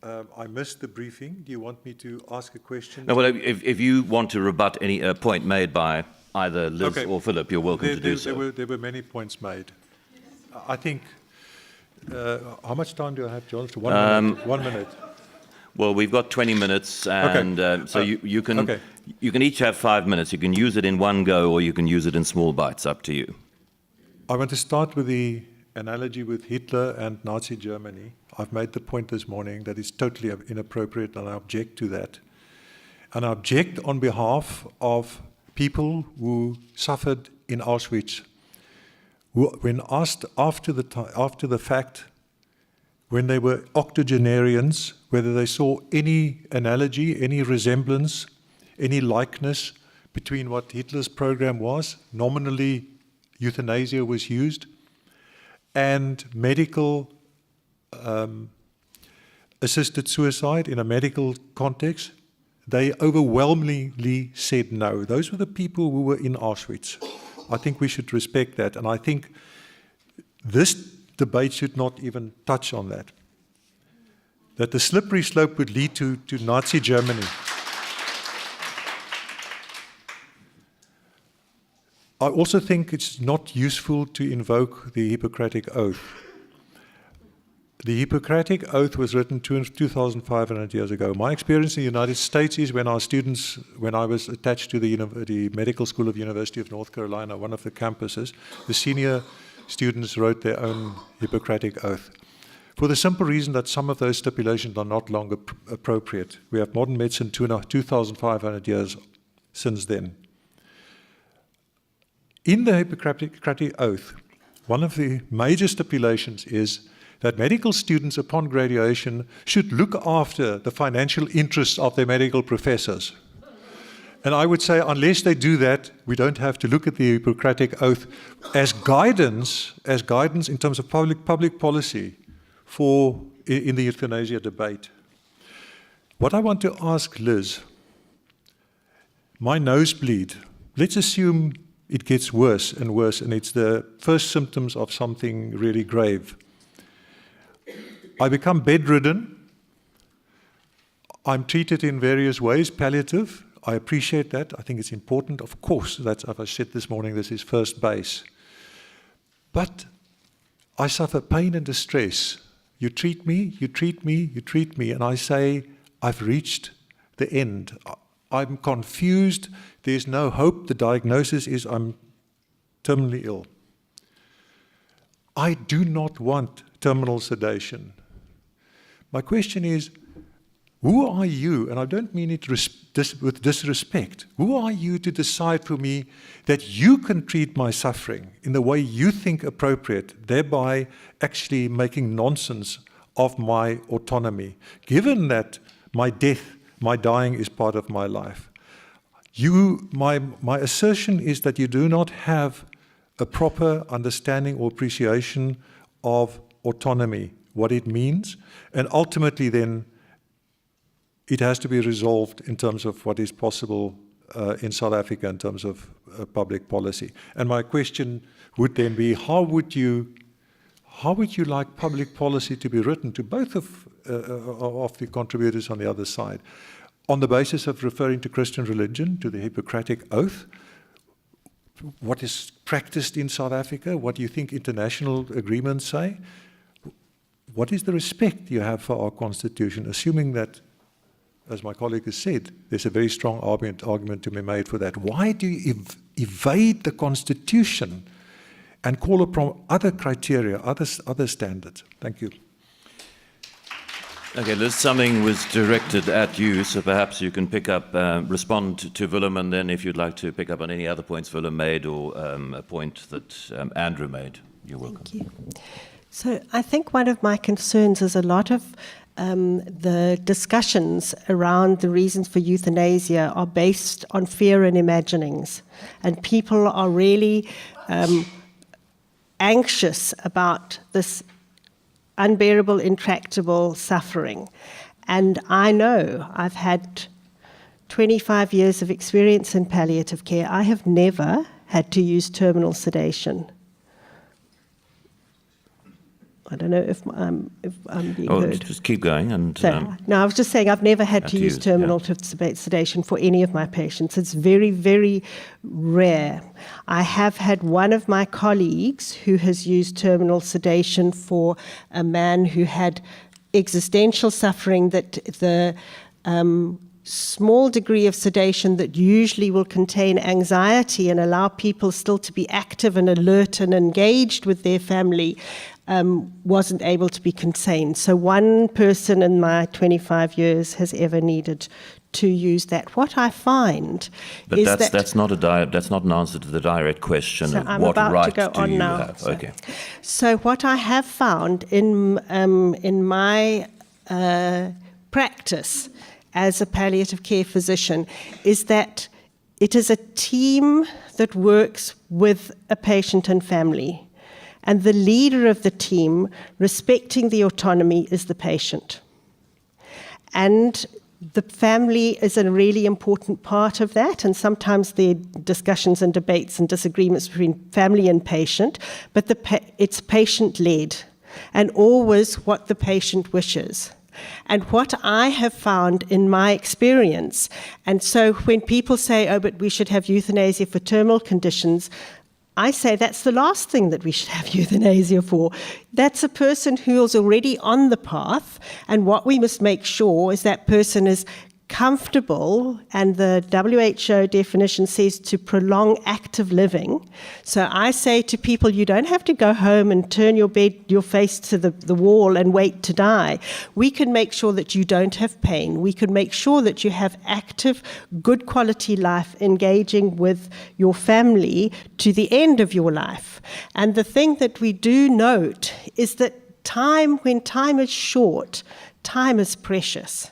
I missed the briefing. Do you want me to ask a question? No, well, if you want to rebut any point made by either Liz or Philip, you're welcome to do so. There were many points made. I think... how much time do I have, John? 1 minute. 1 minute. Well, we've got 20 minutes, and so you can each have 5 minutes. You can use it in one go, or you can use it in small bites. Up to you. I want to start with the analogy with Hitler and Nazi Germany. I've made the point this morning that it's totally inappropriate, and I object to that. And I object on behalf of people who suffered in Auschwitz. When asked after the fact, when they were octogenarians, whether they saw any analogy, any resemblance, any likeness between what Hitler's program was, nominally euthanasia was used, and medical assisted suicide in a medical context, they overwhelmingly said no. Those were the people who were in Auschwitz. I think we should respect that, and I think this debate should not even touch on that. That the slippery slope would lead to Nazi Germany. I also think it's not useful to invoke the Hippocratic Oath. The Hippocratic Oath was written 2,500 years ago. My experience in the United States is when I was attached to the Medical School of University of North Carolina, one of the campuses, the senior students wrote their own Hippocratic Oath. For the simple reason that some of those stipulations are not longer appropriate. We have modern medicine 2,500 years since then. In the Hippocratic Oath, one of the major stipulations is that medical students upon graduation should look after the financial interests of their medical professors. And I would say unless they do that, we don't have to look at the Hippocratic Oath as guidance in terms of public policy in the euthanasia debate. What I want to ask Liz, my nosebleed, let's assume it gets worse and worse, and it's the first symptoms of something really grave. I become bedridden. I'm treated in various ways, palliative. I appreciate that. I think it's important. Of course, that's, as I said this morning, this is first base. But I suffer pain and distress. You treat me, and I say, I've reached the end. I'm confused. There's no hope. The diagnosis is I'm terminally ill. I do not want terminal sedation. My question is, who are you, and I don't mean it with disrespect, who are you to decide for me that you can treat my suffering in the way you think appropriate, thereby actually making nonsense of my autonomy, given that my death, my dying is part of my life? My assertion is that you do not have a proper understanding or appreciation of autonomy, what it means, and ultimately then it has to be resolved in terms of what is possible in South Africa in terms of public policy. And my question would then be, how would you like public policy to be written to both of the contributors on the other side? On the basis of referring to Christian religion, to the Hippocratic Oath, what is practiced in South Africa? What do you think international agreements say? What is the respect you have for our Constitution, assuming that, as my colleague has said, there's a very strong argument to be made for that? Why do you evade the Constitution and call upon other criteria, other standards? Thank you. Okay, Liz, something was directed at you, so perhaps you can pick up, respond to Willem, and then if you'd like to pick up on any other points Willem made or a point that Andrew made, you're welcome. Thank you. So I think one of my concerns is a lot of the discussions around the reasons for euthanasia are based on fear and imaginings, and people are really anxious about this unbearable, intractable suffering. And I know I've had 25 years of experience in palliative care. I have never had to use terminal sedation. I don't know if I'm being heard. Just keep going. And no, I was just saying I've never had to use terminal sedation for any of my patients. It's very, very rare. I have had one of my colleagues who has used terminal sedation for a man who had existential suffering that the small degree of sedation that usually will contain anxiety and allow people still to be active and alert and engaged with their family wasn't able to be contained. So one person in my 25 years has ever needed to use that. What I find is that's not an answer to the direct question so of I'm what about right to go do on you now. have. Okay. So what I have found in my practice as a palliative care physician is that it is a team that works with a patient and family. And the leader of the team, respecting the autonomy, is the patient. And the family is a really important part of that, and sometimes there are discussions and debates and disagreements between family and patient, but it's patient-led, and always what the patient wishes. And what I have found in my experience, and so when people say, oh, but we should have euthanasia for terminal conditions, I say that's the last thing that we should have euthanasia for. That's a person who is already on the path, and what we must make sure is that person is comfortable, and the WHO definition says to prolong active living. So I say to people, you don't have to go home and turn your face to the wall and wait to die. We can make sure that you don't have pain. We can make sure that you have active, good quality life engaging with your family to the end of your life. And the thing that we do note is that when time is short, time is precious.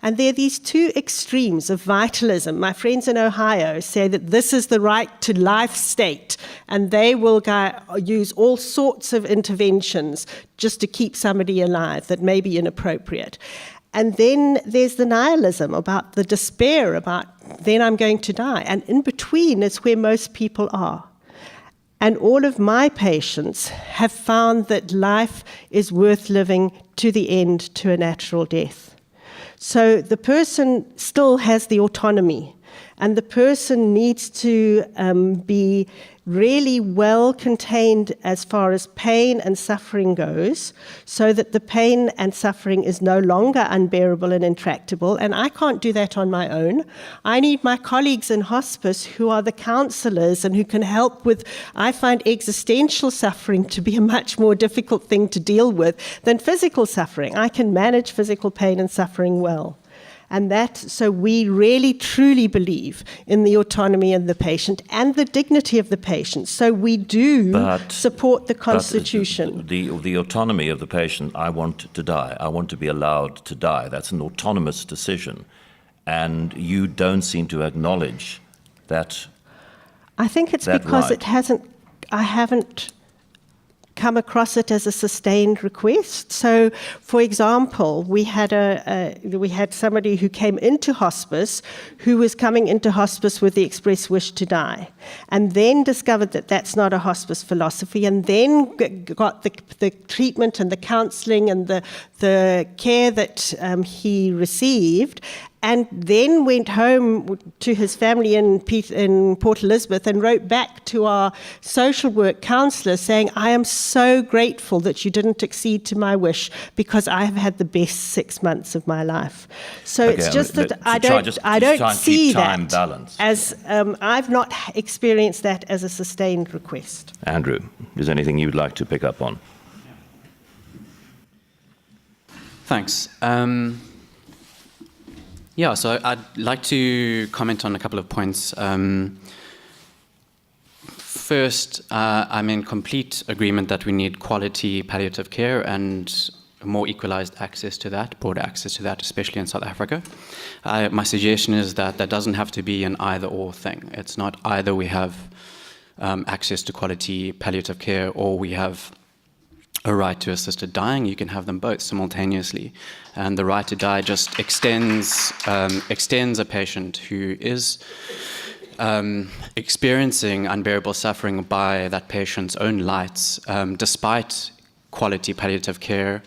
And there are these two extremes of vitalism. My friends in Ohio say that this is the right to life state, and they will use all sorts of interventions just to keep somebody alive that may be inappropriate. And then there's the nihilism about the despair about, then I'm going to die. And in between is where most people are. And all of my patients have found that life is worth living to the end, to a natural death. So the person still has the autonomy, and the person needs to be really well contained as far as pain and suffering goes, so that the pain and suffering is no longer unbearable and intractable. And I can't do that on my own. I need my colleagues in hospice who are the counselors and who can help with, I find existential suffering to be a much more difficult thing to deal with than physical suffering. I can manage physical pain and suffering well. And so we really truly believe in the autonomy of the patient and the dignity of the patient. So we do support the Constitution. But the autonomy of the patient, I want to die. I want to be allowed to die. That's an autonomous decision. And you don't seem to acknowledge that. I think it's because I haven't come across it as a sustained request. So, for example, we had somebody who came into hospice who was coming into hospice with the express wish to die, and then discovered that that's not a hospice philosophy, and then got the treatment and the counselling and the care that he received, and then went home to his family in Port Elizabeth and wrote back to our social work counsellor saying, I am so grateful that you didn't accede to my wish because I have had the best 6 months of my life. So Okay, it's just that I try don't and see keep time that balanced. as, I've not experienced that as a sustained request. Andrew, is there anything you'd like to pick up on? Thanks. Yeah, so I'd like to comment on a couple of points. First, I'm in complete agreement that we need quality palliative care and more equalized access to that, broader access to that, especially in South Africa. My suggestion is that that doesn't have to be an either-or thing. It's not either we have access to quality palliative care or we have a right to assisted dying. You can have them both simultaneously. And the right to die just extends a patient who is experiencing unbearable suffering by that patient's own lights, despite quality palliative care,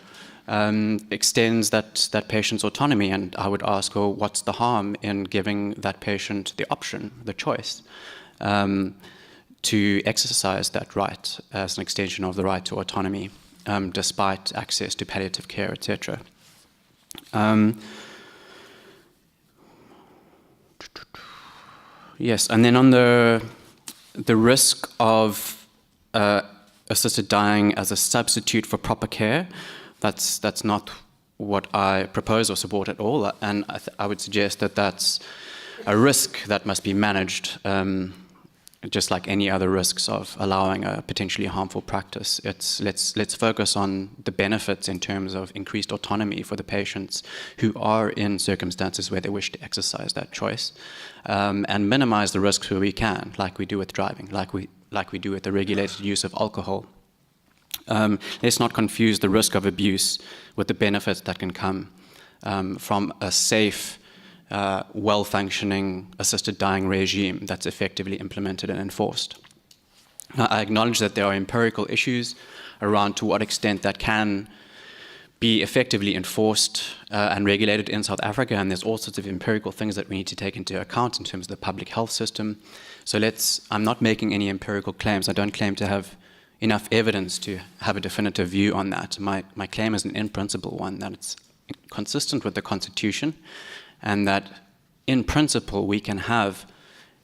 extends that patient's autonomy. And I would ask, well, what's the harm in giving that patient the option, the choice, to exercise that right as an extension of the right to autonomy, despite access to palliative care, etc. Yes, and then on the risk of assisted dying as a substitute for proper care, that's not what I propose or support at all, and I would suggest that that's a risk that must be managed, just like any other risks of allowing a potentially harmful practice. Let's focus on the benefits in terms of increased autonomy for the patients who are in circumstances where they wish to exercise that choice, and minimize the risks where we can, like we do with driving, like we do with the regulated use of alcohol. Let's not confuse the risk of abuse with the benefits that can come from a safe, well-functioning assisted dying regime that's effectively implemented and enforced. I acknowledge that there are empirical issues around to what extent that can be effectively enforced and regulated in South Africa, and there's all sorts of empirical things that we need to take into account in terms of the public health system. So I'm not making any empirical claims. I don't claim to have enough evidence to have a definitive view on that. My claim is an in-principle one, that it's consistent with the Constitution, and that in principle we can have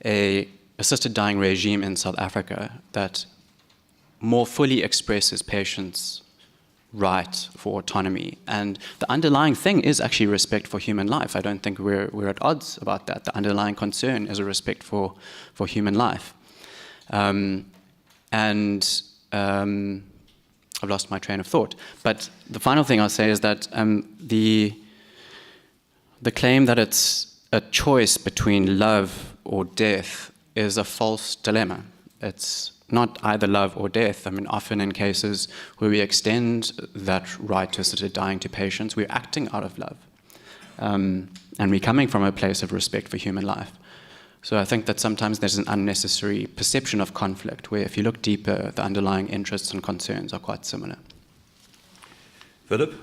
a assisted dying regime in South Africa that more fully expresses patients' right for autonomy. And the underlying thing is actually respect for human life. I don't think we're at odds about that. The underlying concern is a respect for human life. I've lost my train of thought. But the final thing I'll say is that the claim that it's a choice between love or death is a false dilemma. It's not either love or death. I mean, often in cases where we extend that right to assisted dying to patients, we're acting out of love. And we're coming from a place of respect for human life. So I think that sometimes there's an unnecessary perception of conflict, where if you look deeper, the underlying interests and concerns are quite similar. Philip?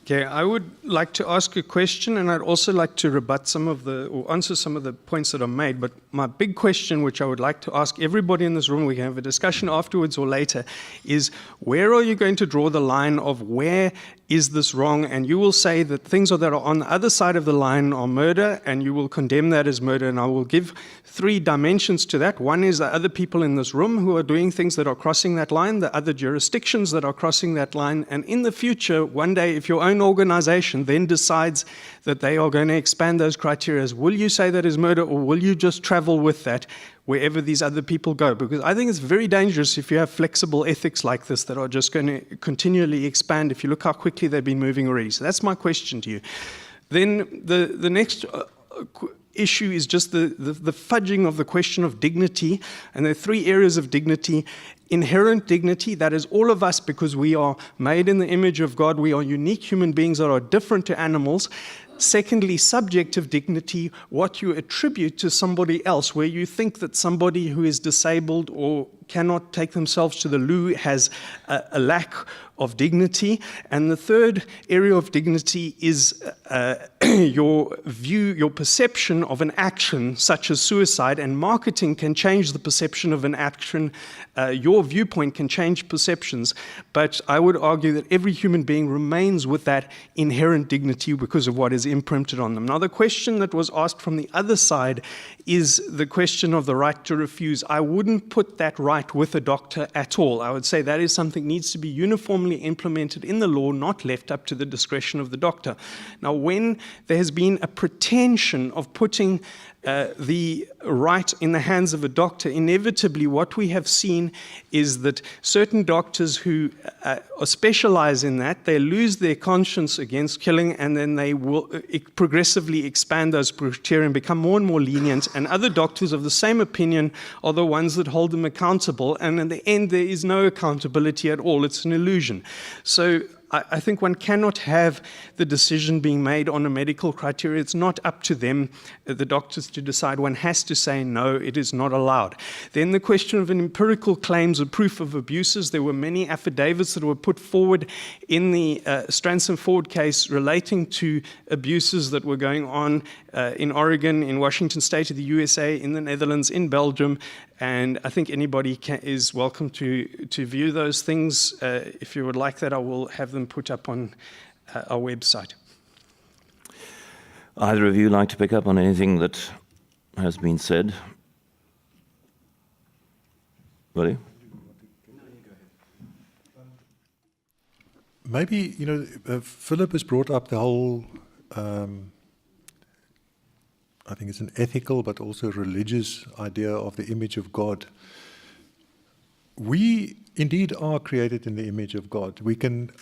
Okay, I would like to ask a question, and I'd also like to rebut or answer some of the points that are made. But my big question, which I would like to ask everybody in this room, we can have a discussion afterwards or later, is where are you going to draw the line of where is this wrong? And you will say that things that are on the other side of the line are murder, and you will condemn that as murder. And I will give 3 dimensions to that. One is the other people in this room who are doing things that are crossing that line, the other jurisdictions that are crossing that line. And in the future, one day, if your own organization then decides that they are going to expand those criteria, will you say that is murder, or will you just travel with that wherever these other people go? Because I think it's very dangerous if you have flexible ethics like this that are just going to continually expand if you look how quickly they've been moving already. So that's my question to you. Then the next issue is just the fudging of the question of dignity. And there are 3 areas of dignity. Inherent dignity, that is all of us, because we are made in the image of God. We are unique human beings that are different to animals. Secondly, subjective dignity, what you attribute to somebody else, where you think that somebody who is disabled or cannot take themselves to the loo has a lack of dignity. And the third area of dignity is your view, your perception of an action such as suicide, and marketing can change the perception of an action. Your viewpoint can change perceptions, but I would argue that every human being remains with that inherent dignity because of what is imprinted on them. Now, the question that was asked from the other side is the question of the right to refuse. I wouldn't put that right with a doctor at all. I would say that is something that needs to be uniformly implemented in the law, not left up to the discretion of the doctor. Now, when there has been a pretension of putting the right in the hands of a doctor, inevitably what we have seen is that certain doctors who specialize in that, they lose their conscience against killing, and then they will progressively expand those criteria and become more and more lenient, and other doctors of the same opinion are the ones that hold them accountable, and in the end there is no accountability at all. It's an illusion. So I think one cannot have the decision being made on a medical criteria. It's not up to them, the doctors, to decide. One has to say, no, it is not allowed. Then the question of an empirical claims or proof of abuses. There were many affidavits that were put forward in the Stranson Ford case relating to abuses that were going on in Oregon, in Washington State of the USA, in the Netherlands, in Belgium. And I think anybody is welcome to view those things. If you would like that, I will have them put up on our website. Either of you like to pick up on anything that has been said? Willie? Maybe, Philip has brought up the whole, I think it's an ethical but also religious idea of the image of God. We indeed are created in the image of God.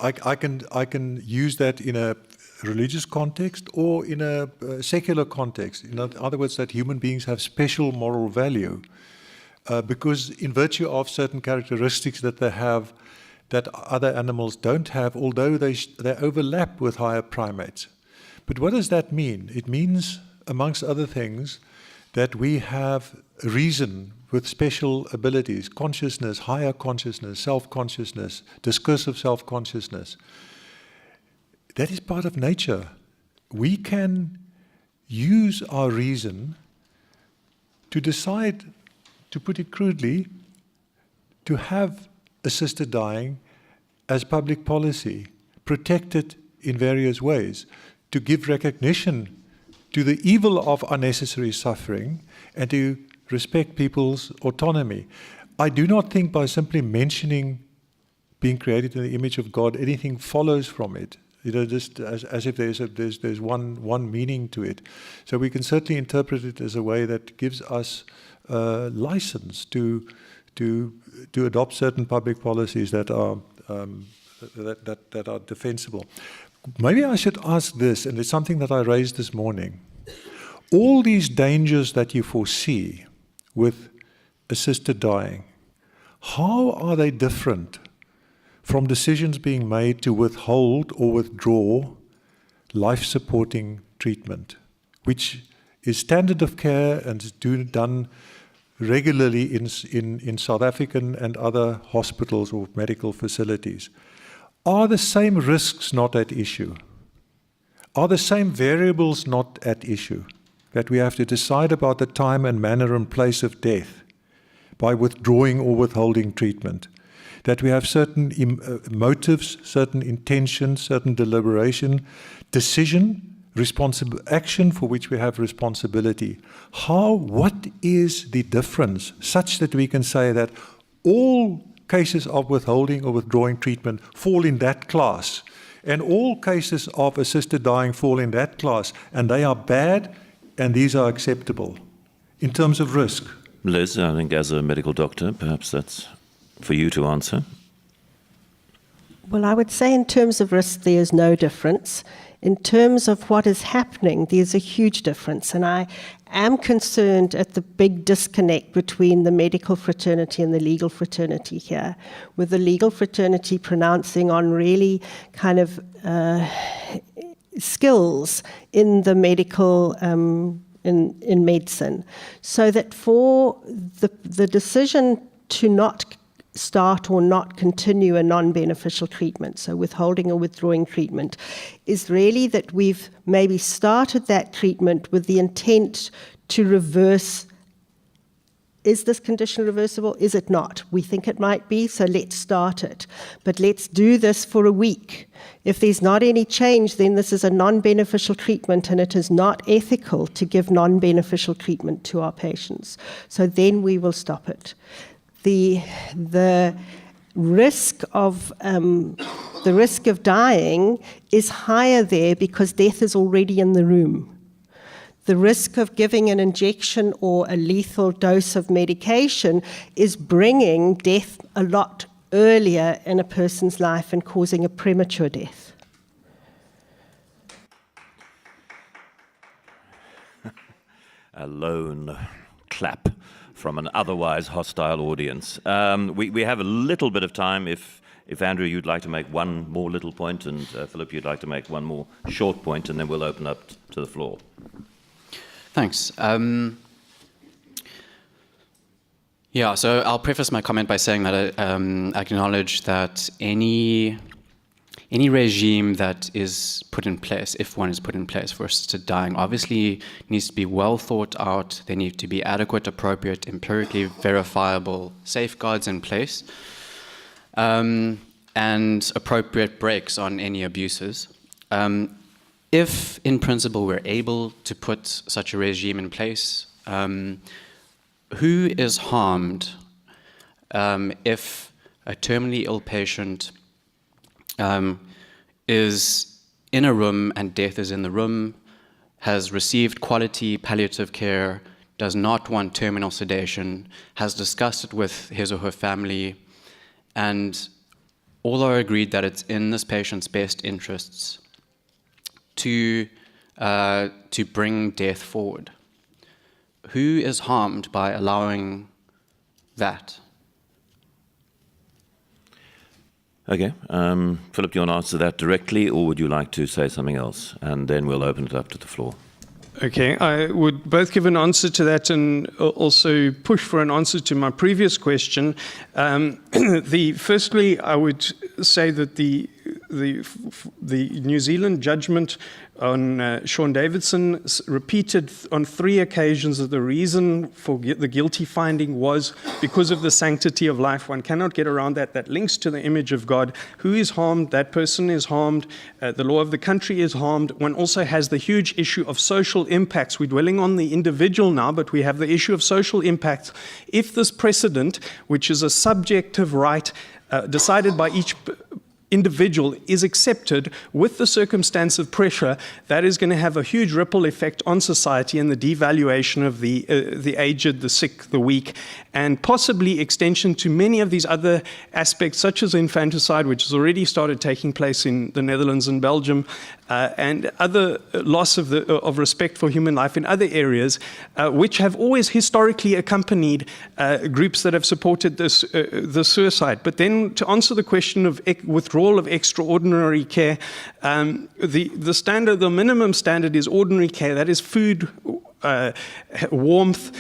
I can use that in a religious context or in a secular context. In other words, that human beings have special moral value because in virtue of certain characteristics that they have that other animals don't have, although they overlap with higher primates. But what does that mean? It means, amongst other things, that we have reason with special abilities, consciousness, higher consciousness, self-consciousness, discursive self-consciousness. That is part of nature. We can use our reason to decide, to put it crudely, to have assisted dying as public policy, protect it in various ways, to give recognition to the evil of unnecessary suffering and to respect people's autonomy. I do not think by simply mentioning being created in the image of God, anything follows from it. Just as if there's one meaning to it. So we can certainly interpret it as a way that gives us license to adopt certain public policies that are defensible. Maybe I should ask this, and it's something that I raised this morning. All these dangers that you foresee with assisted dying, how are they different from decisions being made to withhold or withdraw life-supporting treatment, which is standard of care and is done regularly in South African and other hospitals or medical facilities? Are the same risks not at issue? Are the same variables not at issue? That we have to decide about the time and manner and place of death by withdrawing or withholding treatment. That we have certain motives, certain intentions, certain deliberation, decision, responsible action for which we have responsibility. What is the difference such that we can say that all cases of withholding or withdrawing treatment fall in that class, and all cases of assisted dying fall in that class, and they are bad, and these are acceptable in terms of risk? Liz, I think as a medical doctor, perhaps that's for you to answer. Well, I would say in terms of risk, there is no difference. In terms of what is happening, there's a huge difference. And I am concerned at the big disconnect between the medical fraternity and the legal fraternity here, with the legal fraternity pronouncing on really kind of skills in the medical in medicine, so that for the decision to not start or not continue a non-beneficial treatment, so withholding or withdrawing treatment, is really that we've maybe started that treatment with the intent to reverse. Is this condition reversible? Is it not? We think it might be, so let's start it. But let's do this for a week. If there's not any change, then this is a non-beneficial treatment, and it is not ethical to give non-beneficial treatment to our patients. So then we will stop it. The risk of dying is higher there because death is already in the room. The risk of giving an injection or a lethal dose of medication is bringing death a lot earlier in a person's life and causing a premature death. A lone clap from an otherwise hostile audience. We have a little bit of time if Andrew, you'd like to make one more little point, and Philip, you'd like to make one more short point, and then we'll open up to the floor. Thanks. Yeah, so I'll preface my comment by saying that I acknowledge that any regime that is put in place, if one is put in place for assisted dying, obviously needs to be well thought out. There need to be adequate, appropriate, empirically verifiable safeguards in place, and appropriate brakes on any abuses. If, in principle, we're able to put such a regime in place, who is harmed if a terminally ill patient is in a room and death is in the room, has received quality palliative care, does not want terminal sedation, has discussed it with his or her family, and all are agreed that it's in this patient's best interests to bring death forward? Who is harmed by allowing that? Okay. Philip, do you want to answer that directly, or would you like to say something else? And then we'll open it up to the floor. Okay, I would both give an answer to that and also push for an answer to my previous question. Firstly, I would say that the New Zealand judgment on Sean Davidson repeated on 3 occasions that the reason for the guilty finding was because of the sanctity of life. One cannot get around that. That links to the image of God. Who is harmed? That person is harmed. The law of the country is harmed. One also has the huge issue of social impacts. We're dwelling on the individual now, but we have the issue of social impacts. If this precedent, which is a subjective right decided by each individual, is accepted with the circumstance of pressure, that is going to have a huge ripple effect on society and the devaluation of the aged, the sick, the weak, and possibly extension to many of these other aspects, such as infanticide, which has already started taking place in the Netherlands and Belgium, and other loss of respect for human life in other areas, which have always historically accompanied groups that have supported the suicide. But then, to answer the question of withdrawal of extraordinary care, the minimum standard is ordinary care. That is food, warmth,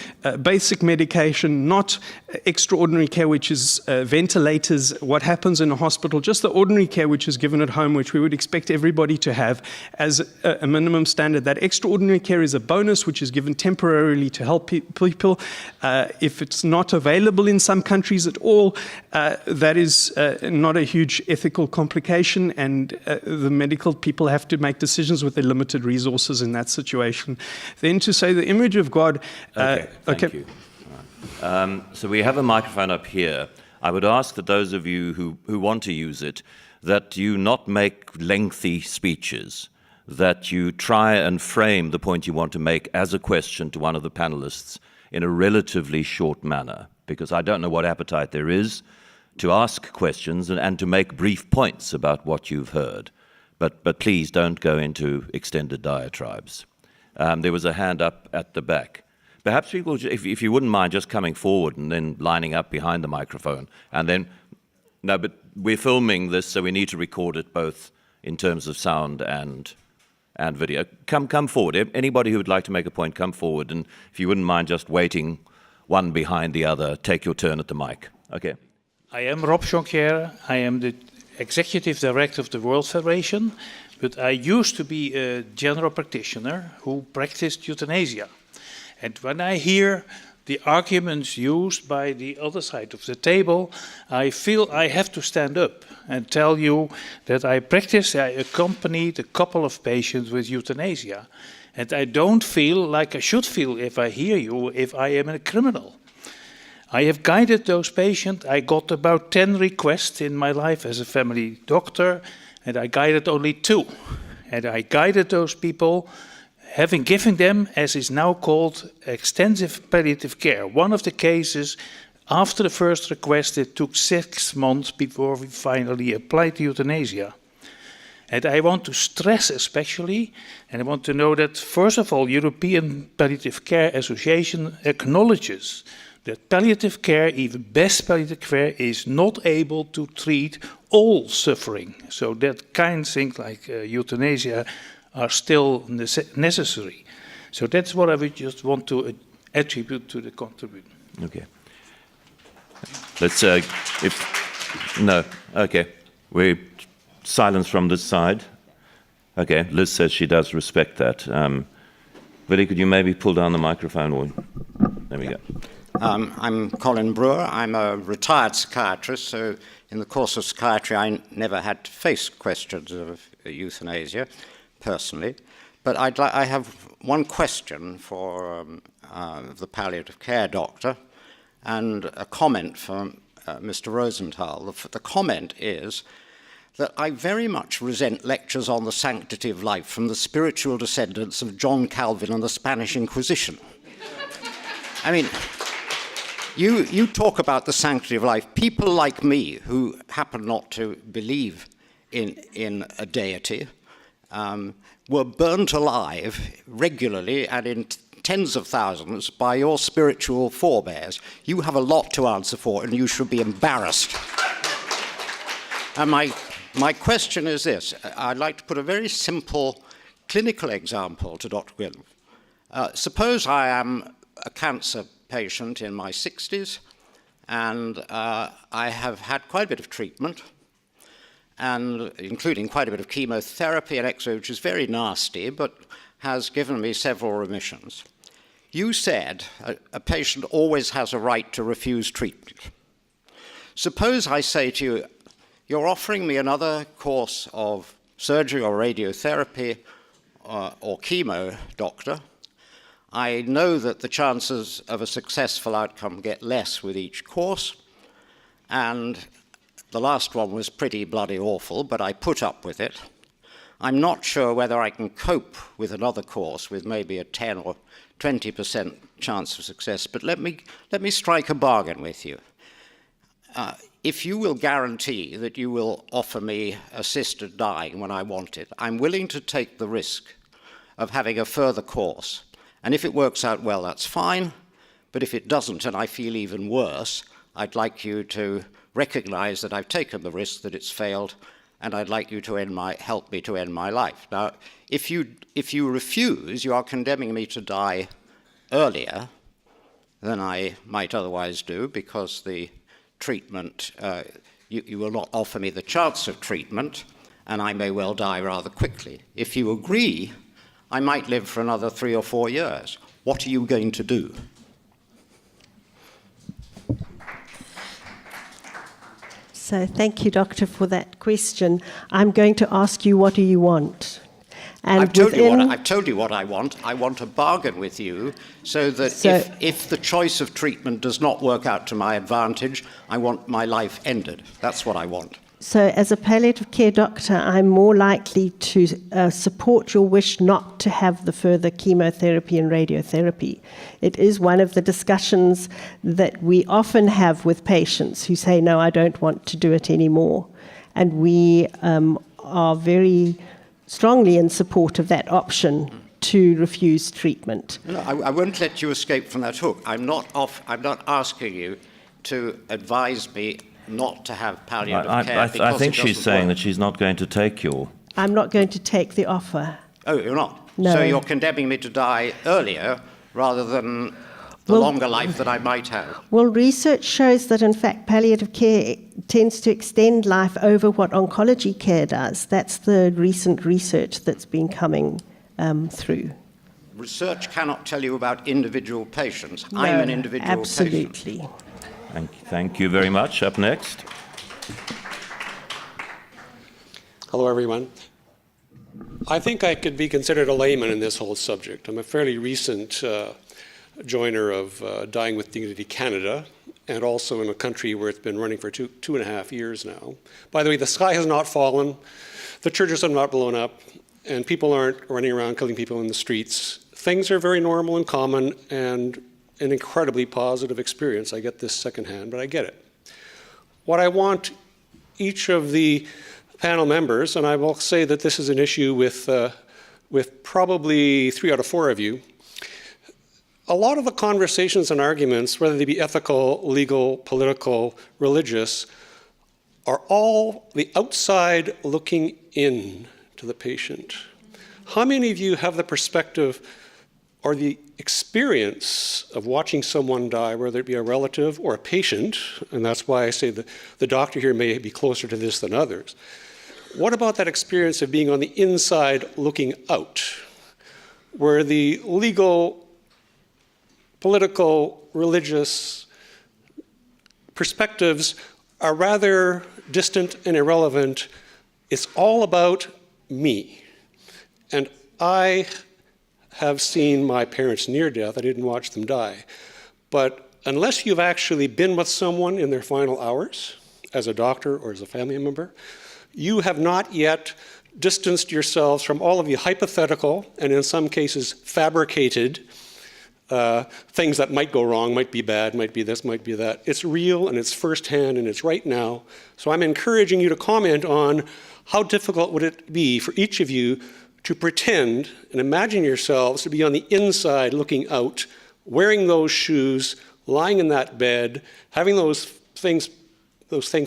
basic medication, not extraordinary care, which is ventilators, what happens in a hospital, just the ordinary care which is given at home, which we would expect everybody to have as a minimum standard. That extraordinary care is a bonus which is given temporarily to help people. If it's not available in some countries at all, that is not a huge ethical complication, and the medical people have to make decisions with their limited resources in that situation. Then to say the image of God. Thank you. So we have a microphone up here. I would ask that those of you who want to use it, that you not make lengthy speeches, that you try and frame the point you want to make as a question to one of the panelists in a relatively short manner, because I don't know what appetite there is to ask questions and to make brief points about what you've heard. But please don't go into extended diatribes. There was a hand up at the back. Perhaps people, if you wouldn't mind just coming forward and then lining up behind the microphone. And then, but we're filming this, so we need to record it both in terms of sound and and video. Come forward. Anybody who would like to make a point, come forward. And if you wouldn't mind just waiting one behind the other, take your turn at the mic. Okay. I am Rob Jonquière. I am the Executive Director of the World Federation, but I used to be a general practitioner who practiced euthanasia. And when I hear the arguments used by the other side of the table, I feel I have to stand up and tell you that I accompanied a couple of patients with euthanasia. And I don't feel like I should feel if I hear you, if I am a criminal. I have guided those patients. I got about 10 requests in my life as a family doctor, and I guided only 2. And I guided those people, having given them, as is now called, extensive palliative care. One of the cases, after the first request, it took 6 months before we finally applied euthanasia. And I want to stress especially, and I want to know that, first of all, European Palliative Care Association acknowledges that palliative care, even best palliative care, is not able to treat all suffering. So that kind of things like euthanasia are still necessary. So that's what I would just want to attribute to the contribution. Okay. Let's, no, okay. We silence from this side. Okay, Liz says she does respect that. Willie, could you maybe pull down the microphone? Or, there we go. I'm Colin Brewer. I'm a retired psychiatrist, so in the course of psychiatry I never had to face questions of euthanasia, personally. But I have one question for the palliative care doctor and a comment from Mr. Rosenthal. The comment is that I very much resent lectures on the sanctity of life from the spiritual descendants of John Calvin and the Spanish Inquisition. I mean, you talk about the sanctity of life. People like me, who happen not to believe in a deity, were burnt alive regularly and in tens of thousands by your spiritual forebears. You have a lot to answer for, and you should be embarrassed. And my question is this. I'd like to put a very simple clinical example to Dr. Willem. Suppose I am a cancer patient in my 60s, and I have had quite a bit of treatment, and including quite a bit of chemotherapy and X-ray, which is very nasty, but has given me several remissions. You said a patient always has a right to refuse treatment. Suppose I say to you, you're offering me another course of surgery or radiotherapy or chemo, doctor. I know that the chances of a successful outcome get less with each course, and the last one was pretty bloody awful, but I put up with it. I'm not sure whether I can cope with another course with maybe a 10 or 20% chance of success, but let me strike a bargain with you. If you will guarantee that you will offer me assisted dying when I want it, I'm willing to take the risk of having a further course. And if it works out well, that's fine. But if it doesn't, and I feel even worse, I'd like you to recognize that I've taken the risk, that it's failed, and I'd like you to help me to end my life. Now, if you refuse, you are condemning me to die earlier than I might otherwise do, because the treatment, you will not offer me the chance of treatment, and I may well die rather quickly. If you agree, I might live for another 3 or 4 years. What are you going to do? So thank you, Doctor, for that question. I'm going to ask you, what do you want? And I've told you what I want. I want a bargain with you so that if the choice of treatment does not work out to my advantage, I want my life ended. That's what I want. So as a palliative care doctor, I'm more likely to support your wish not to have the further chemotherapy and radiotherapy. It is one of the discussions that we often have with patients who say, no, I don't want to do it anymore. And we are very strongly in support of that option to refuse treatment. No, I won't let you escape from that hook. I'm not asking you to advise me not to have palliative care. I think she's saying that she's not going to take your... I'm not going to take the offer. Oh, you're not? No. So you're condemning me to die earlier rather than the longer life that I might have? Well, research shows that, in fact, palliative care tends to extend life over what oncology care does. That's the recent research that's been coming through. Research cannot tell you about individual patients. I'm an individual patient. Absolutely. Thank you very much. Up next. Hello, everyone. I think I could be considered a layman in this whole subject. I'm a fairly recent joiner of Dying with Dignity Canada, and also in a country where it's been running for two and a half years now. By the way, the sky has not fallen, the churches have not blown up, and people aren't running around killing people in the streets. Things are very normal and common, and an incredibly positive experience. I get this secondhand, but I get it. What I want each of the panel members, and I will say that this is an issue with probably 3 out of 4 of you, a lot of the conversations and arguments, whether they be ethical, legal, political, religious, are all the outside looking in to the patient. How many of you have the perspective or the experience of watching someone die, whether it be a relative or a patient, and that's why I say the doctor here may be closer to this than others. What about that experience of being on the inside looking out, where the legal, political, religious perspectives are rather distant and irrelevant? It's all about me. And I have seen my parents near death. I didn't watch them die. But unless you've actually been with someone in their final hours, as a doctor or as a family member, you have not yet distanced yourselves from all of the hypothetical and in some cases fabricated things that might go wrong, might be bad, might be this, might be that. It's real and it's firsthand and it's right now. So I'm encouraging you to comment on how difficult would it be for each of you to pretend and imagine yourselves to be on the inside looking out, wearing those shoes, lying in that bed, having those things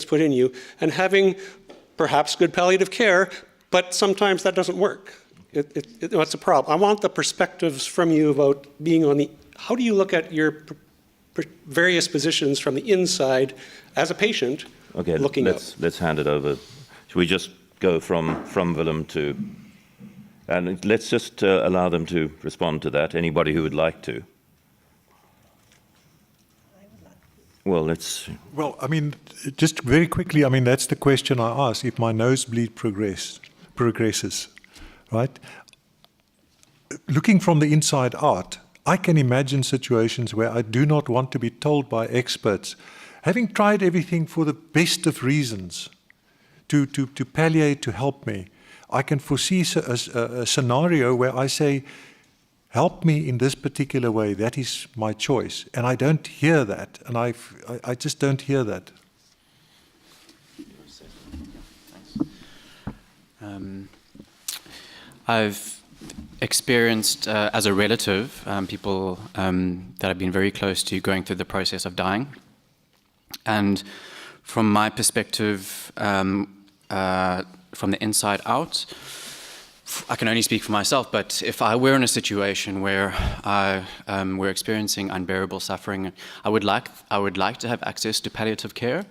put in you, and having perhaps good palliative care, but sometimes that doesn't work. It's a problem. I want the perspectives from you about being on the, how do you look at your various positions from the inside as a patient looking out? Let's hand it over. Should we just go from Willem to, and let's just allow them to respond to that, anybody who would like to. Well, I mean, just very quickly, I mean, that's the question I asked. If my nosebleed progresses, right? Looking from the inside out, I can imagine situations where I do not want to be told by experts, having tried everything for the best of reasons to palliate, to help me. I can foresee a scenario where I say, help me in this particular way, that is my choice. And I don't hear that, and I just don't hear that. I've experienced, as a relative, people that have been very close to going through the process of dying. And from my perspective, from the inside out, I can only speak for myself, but if I were in a situation where I were experiencing unbearable suffering, I would like to have access to palliative care.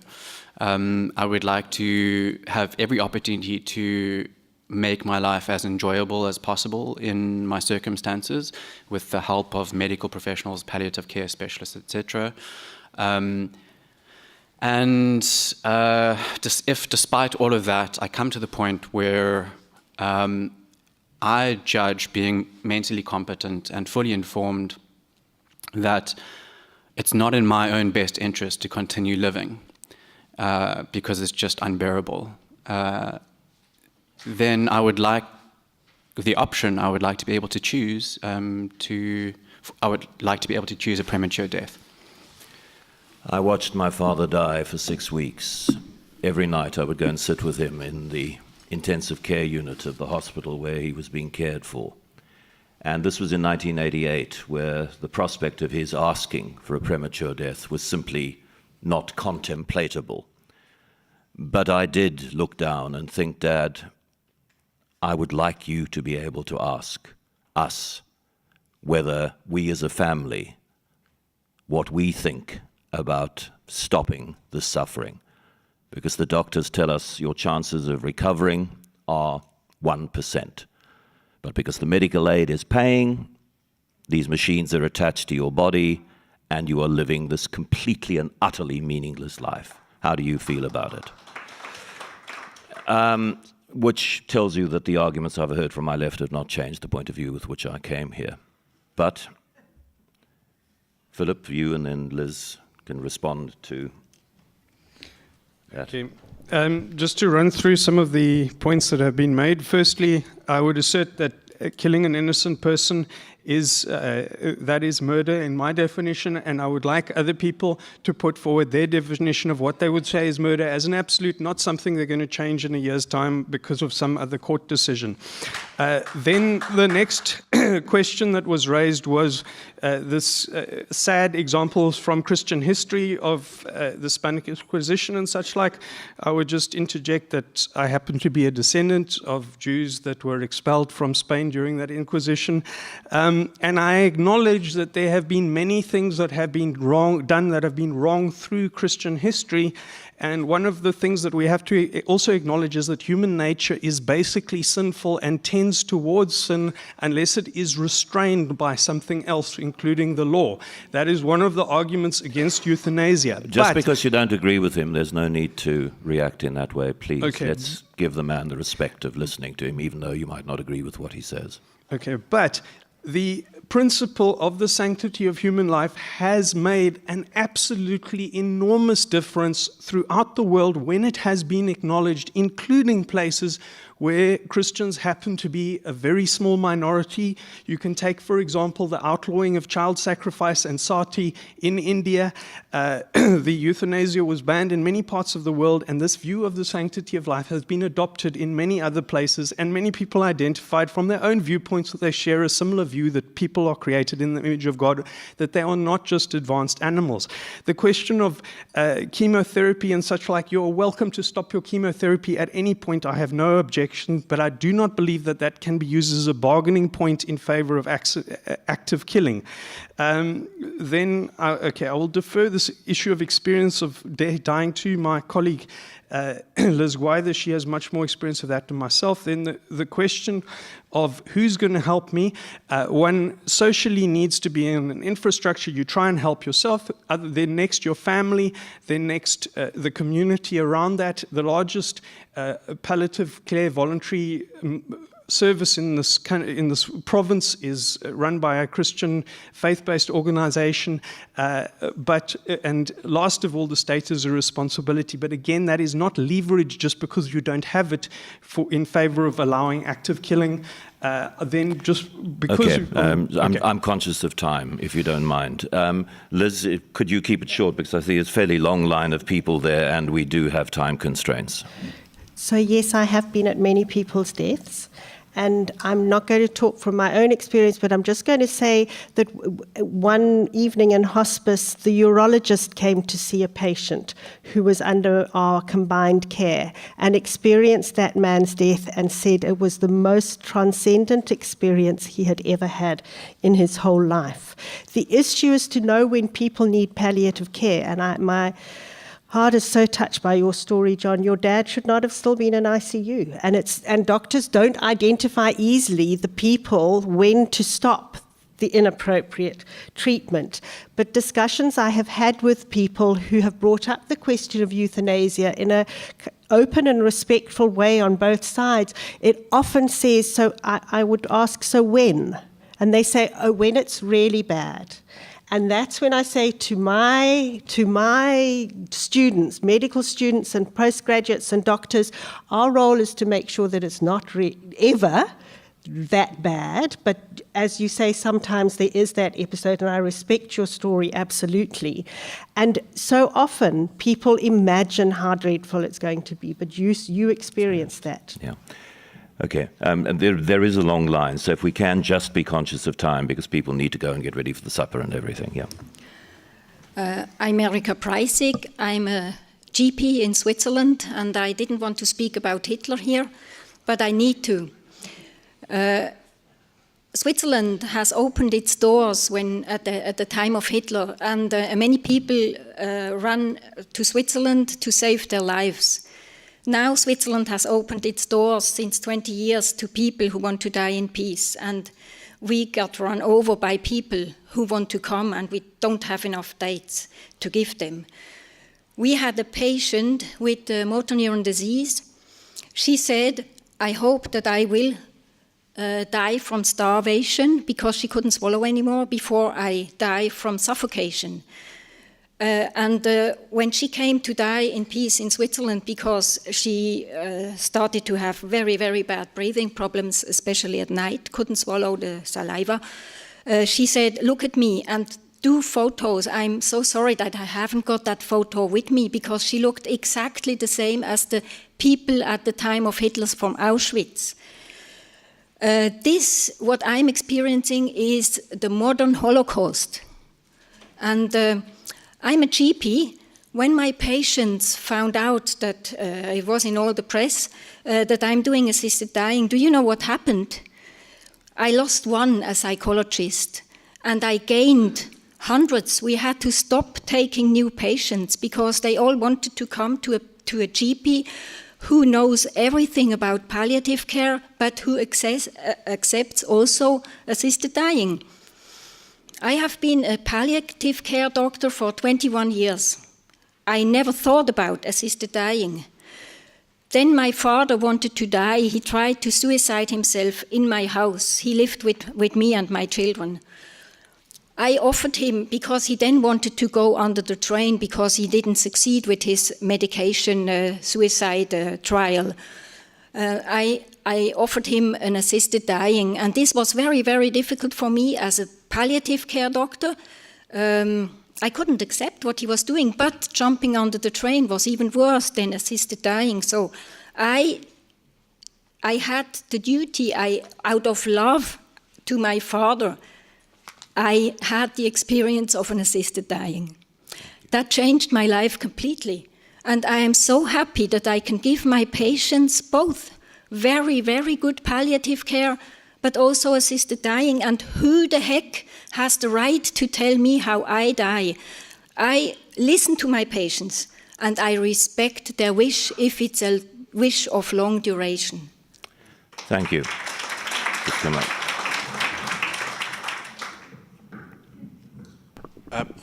I would like to have every opportunity to make my life as enjoyable as possible in my circumstances with the help of medical professionals, palliative care specialists, etc. If despite all of that, I come to the point where I judge being mentally competent and fully informed that it's not in my own best interest to continue living because it's just unbearable. Then I would like the option. I would like to be able to choose. I would like to be able to choose a premature death. I watched my father die for 6 weeks. Every night I would go and sit with him in the intensive care unit of the hospital where he was being cared for. And this was in 1988, where the prospect of his asking for a premature death was simply not contemplatable. But I did look down and think, Dad, I would like you to be able to ask us whether we as a family, what we think about stopping the suffering. Because the doctors tell us your chances of recovering are 1%. But because the medical aid is paying, these machines are attached to your body, and you are living this completely and utterly meaningless life. How do you feel about it? Which tells you that the arguments I've heard from my left have not changed the point of view with which I came here. But Philip, you and then Liz can respond to that. Okay. Just to run through some of the points that have been made. Firstly, I would assert that killing an innocent person that is murder in my definition, and I would like other people to put forward their definition of what they would say is murder as an absolute, not something they're going to change in a year's time because of some other court decision. Then the next question that was raised was this sad examples from Christian history of the Spanish Inquisition and such like. I would just interject that I happen to be a descendant of Jews that were expelled from Spain during that Inquisition. And I acknowledge that there have been many things that have been done that have been wrong through Christian history. And one of the things that we have to also acknowledge is that human nature is basically sinful and tends towards sin unless it is restrained by something else, including the law. That is one of the arguments against euthanasia. Just because you don't agree with him, there's no need to react in that way, please. Okay. Let's give the man the respect of listening to him, even though you might not agree with what he says. Okay, but the principle of the sanctity of human life has made an absolutely enormous difference throughout the world when it has been acknowledged, including places where Christians happen to be a very small minority. You can take, for example, the outlawing of child sacrifice and sati in India. The euthanasia was banned in many parts of the world, and this view of the sanctity of life has been adopted in many other places, and many people identified from their own viewpoints that they share a similar view that people are created in the image of God, that they are not just advanced animals. The question of chemotherapy and such like, you're welcome to stop your chemotherapy at any point. I have no objection. But I do not believe that that can be used as a bargaining point in favor of active killing. I will defer this issue of experience of dying to my colleague, Liz Gwyther. She has much more experience of that than myself. Then the question of who's going to help me. One socially needs to be in an infrastructure. You try and help yourself. Then next, your family. Then next, the community around that. The largest palliative care voluntary service in this province is run by a Christian faith-based organization, and last of all, the state is a responsibility. But again, that is not leverage just because you don't have it in favor of allowing active killing. Then just because... Okay, I'm conscious of time, if you don't mind. Liz, could you keep it short, because I see it's a fairly long line of people there, and we do have time constraints. So yes, I have been at many people's deaths. And I'm not going to talk from my own experience, but I'm just going to say that one evening in hospice, the urologist came to see a patient who was under our combined care and experienced that man's death and said it was the most transcendent experience he had ever had in his whole life. The issue is to know when people need palliative care, and my heart is so touched by your story, John. Your dad should not have still been in ICU. And doctors don't identify easily the people when to stop the inappropriate treatment. But discussions I have had with people who have brought up the question of euthanasia in an open and respectful way on both sides, it often says, so I would ask, so when? And they say, oh, when it's really bad. And that's when I say to my students, medical students and postgraduates and doctors, our role is to make sure that it's not ever that bad. But as you say, sometimes there is that episode, and I respect your story absolutely. And so often people imagine how dreadful it's going to be, but you experience that. Yeah. Okay, and there is a long line, so if we can just be conscious of time, because people need to go and get ready for the supper and everything, yeah. I'm Erika Preissig. I'm a GP in Switzerland, and I didn't want to speak about Hitler here, but I need to. Switzerland has opened its doors when at the time of Hitler, and many people ran to Switzerland to save their lives. Now Switzerland has opened its doors since 20 years to people who want to die in peace, and we got run over by people who want to come, and we don't have enough dates to give them. We had a patient with motor neuron disease. She said, I hope that I will die from starvation because she couldn't swallow anymore before I die from suffocation. When she came to die in peace in Switzerland because she started to have very, very bad breathing problems, especially at night, couldn't swallow the saliva, she said, look at me and do photos. I'm so sorry that I haven't got that photo with me because she looked exactly the same as the people at the time of Hitler's from Auschwitz. What I'm experiencing is the modern Holocaust. And I'm a GP. When my patients found out that it was in all the press, that I'm doing assisted dying, do you know what happened? I lost one, a psychologist, and I gained hundreds. We had to stop taking new patients because they all wanted to come to a GP who knows everything about palliative care, but who accepts also assisted dying. I have been a palliative care doctor for 21 years. I never thought about assisted dying. Then my father wanted to die. He tried to suicide himself in my house. He lived with me and my children. I offered him, because he then wanted to go under the train because he didn't succeed with his medication suicide trial. I offered him an assisted dying, and this was very, very difficult for me as a palliative care doctor. I couldn't accept what he was doing, but jumping under the train was even worse than assisted dying. So I had the duty, out of love to my father, I had the experience of an assisted dying. That changed my life completely. And I am so happy that I can give my patients both very, very good palliative care, but also assisted dying. And who the heck has the right to tell me how I die? I listen to my patients and I respect their wish if it's a wish of long duration. Thank you. Just a moment.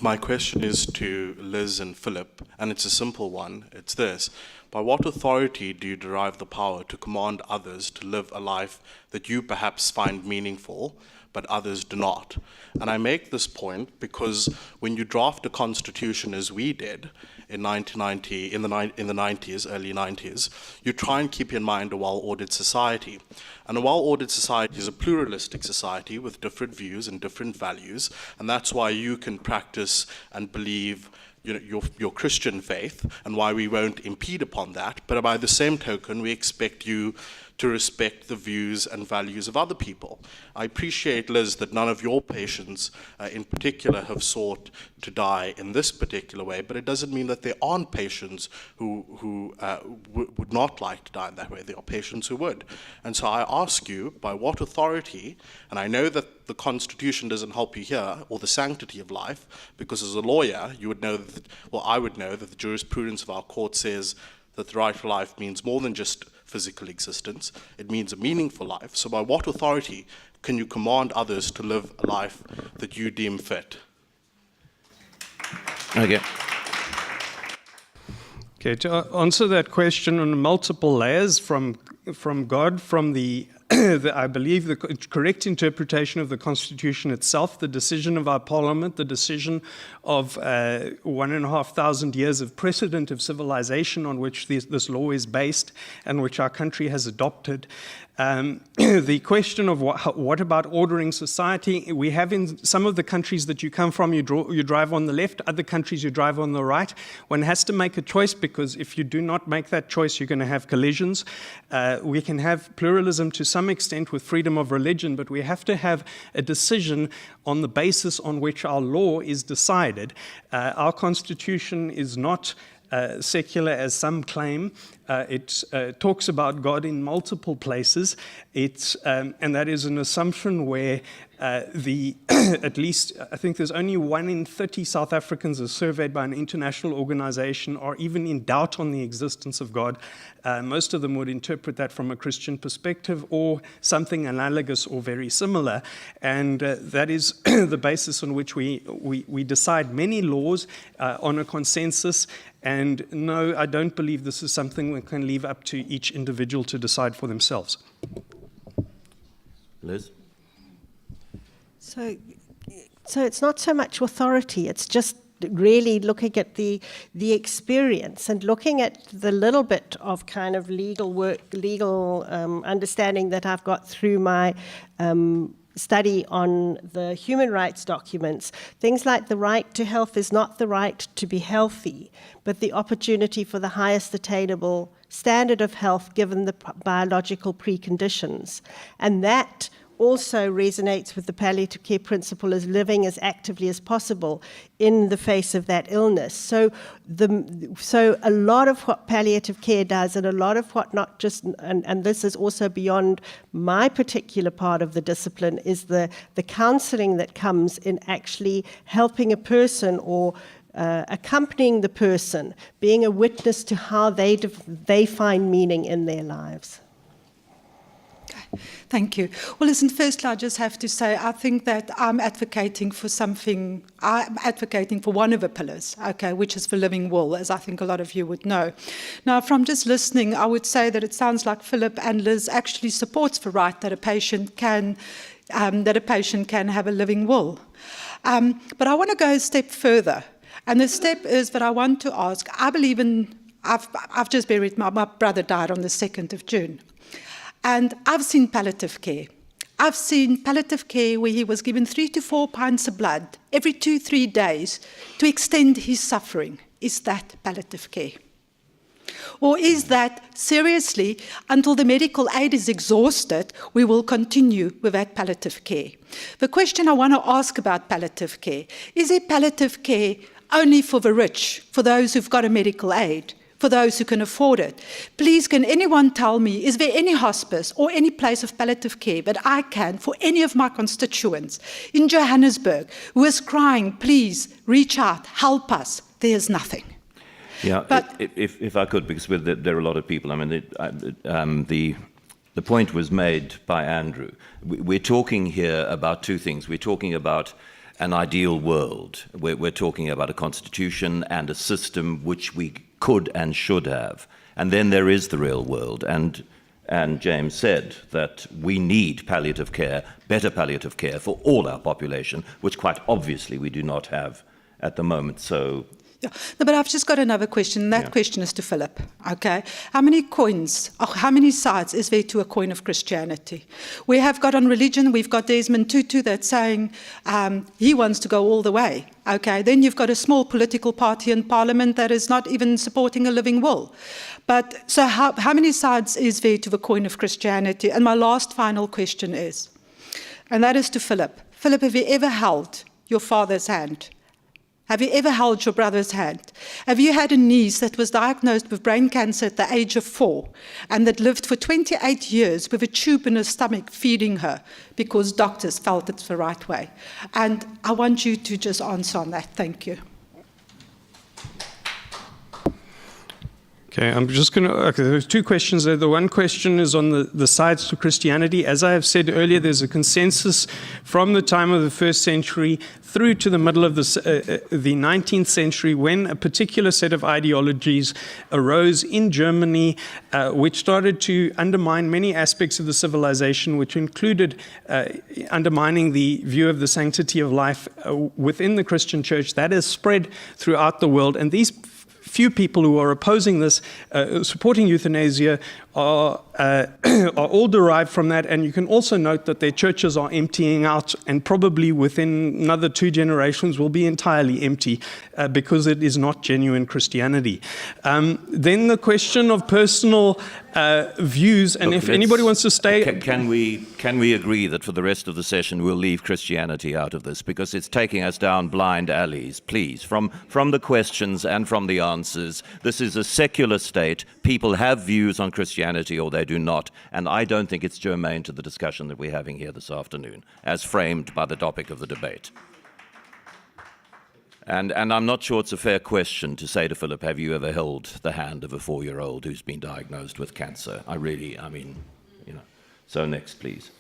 My question is to Liz and Philip, and it's a simple one. It's this. By what authority do you derive the power to command others to live a life that you perhaps find meaningful, but others do not? And I make this point because when you draft a constitution as we did in 1990, in the 90s, early 90s, you try and keep in mind a well-ordered society. And a well-ordered society is a pluralistic society with different views and different values, and that's why you can practice and believe your Christian faith, and why we won't impede upon that. But by the same token, we expect you to respect the views and values of other people. I appreciate, Liz, that none of your patients in particular have sought to die in this particular way, but it doesn't mean that there aren't patients who would not like to die in that way. There are patients who would. And so I ask you, by what authority, and I know that the Constitution doesn't help you here, or the sanctity of life, because as a lawyer, you would know that, well, I would know that the jurisprudence of our court says that the right to life means more than just physical existence. It means a meaningful life. So by what authority can you command others to live a life that you deem fit? Okay. Okay, to answer that question on multiple layers, from God, from the I believe the correct interpretation of the Constitution itself, the decision of our Parliament, the decision of 1,500 years of precedent of civilization on which this law is based and which our country has adopted. The question of what about ordering society, we have in some of the countries that you come from, you drive on the left, other countries you drive on the right. One has to make a choice, because if you do not make that choice, you're going to have collisions. We can have pluralism to some extent with freedom of religion, but we have to have a decision on the basis on which our law is decided. Our Constitution is not secular as some claim. It talks about God in multiple places. And that is an assumption where at least, I think there's only 1 in 30 South Africans as surveyed by an international organization are even in doubt on the existence of God. Most of them would interpret that from a Christian perspective or something analogous or very similar. And that is the basis on which we decide many laws on a consensus. And no, I don't believe this is something we can leave up to each individual to decide for themselves. Liz? So it's not so much authority, it's just really looking at the experience and looking at the little bit of kind of legal understanding that I've got through my study on the human rights documents. Things like the right to health is not the right to be healthy, but the opportunity for the highest attainable standard of health given the biological preconditions. And that also resonates with the palliative care principle as living as actively as possible in the face of that illness. So a lot of what palliative care does, and a lot of what not just, and this is also beyond my particular part of the discipline, is the counseling that comes in actually helping a person or accompanying the person, being a witness to how they find meaning in their lives. Thank you. Well, listen, firstly, I just have to say, I think that I'm advocating for one of the pillars, okay, which is the living will, as I think a lot of you would know. Now, from just listening, I would say that it sounds like Philip and Liz actually supports the right that a patient can have a living will. But I want to go a step further. And the step is that I want to ask, I believe in, I've just buried, my brother died on the 2nd of June. And I've seen palliative care. I've seen palliative care where he was given 3 to 4 pints of blood every 2-3 days to extend his suffering. Is that palliative care? Or is that, seriously, until the medical aid is exhausted, we will continue with that palliative care? The question I want to ask about palliative care, is it palliative care only for the rich, for those who've got a medical aid? For those who can afford it. Please, can anyone tell me, is there any hospice or any place of palliative care that I can, for any of my constituents in Johannesburg, who is crying, please, reach out, help us? There's nothing. Yeah, but if I could, because there are a lot of people. I mean, the point was made by Andrew. We're talking here about two things. We're talking about an ideal world. We're talking about a constitution and a system which we could and should have. And then there is the real world. And James said that we need palliative care, better palliative care for all our population, which quite obviously we do not have at the moment. So. Yeah. No, but I've just got another question. That question is to Philip. Okay, how many coins, or how many sides is there to a coin of Christianity? We have got on religion. We've got Desmond Tutu that's saying he wants to go all the way. Okay, then you've got a small political party in Parliament that is not even supporting a living will. But so how many sides is there to the coin of Christianity? And my last final question is, and that is to Philip. Philip, have you ever held your father's hand? Have you ever held your brother's hand? Have you had a niece that was diagnosed with brain cancer at the age of 4 and that lived for 28 years with a tube in her stomach feeding her because doctors felt it's the right way? And I want you to just answer on that. Thank you. Okay, I'm just going to, okay, there's 2 questions there. The one question is on the sides to Christianity. As I have said earlier, there's a consensus from the time of the 1st century through to the middle of the 19th century when a particular set of ideologies arose in Germany, which started to undermine many aspects of the civilization, which included undermining the view of the sanctity of life within the Christian church. That has spread throughout the world, and these few people who are opposing this, supporting euthanasia, are are all derived from that. And you can also note that their churches are emptying out, and probably within another 2 generations will be entirely empty because it is not genuine Christianity. Then the question of personal views, and Look, if anybody wants to stay... Can we agree that for the rest of the session we'll leave Christianity out of this, because it's taking us down blind alleys, please, from the questions and from the answers. This is a secular state. People have views on Christianity or they do not, and I don't think it's germane to the discussion that we're having here this afternoon, as framed by the topic of the debate. And I'm not sure it's a fair question to say to Philip, have you ever held the hand of a 4-year-old who's been diagnosed with cancer? So next, please.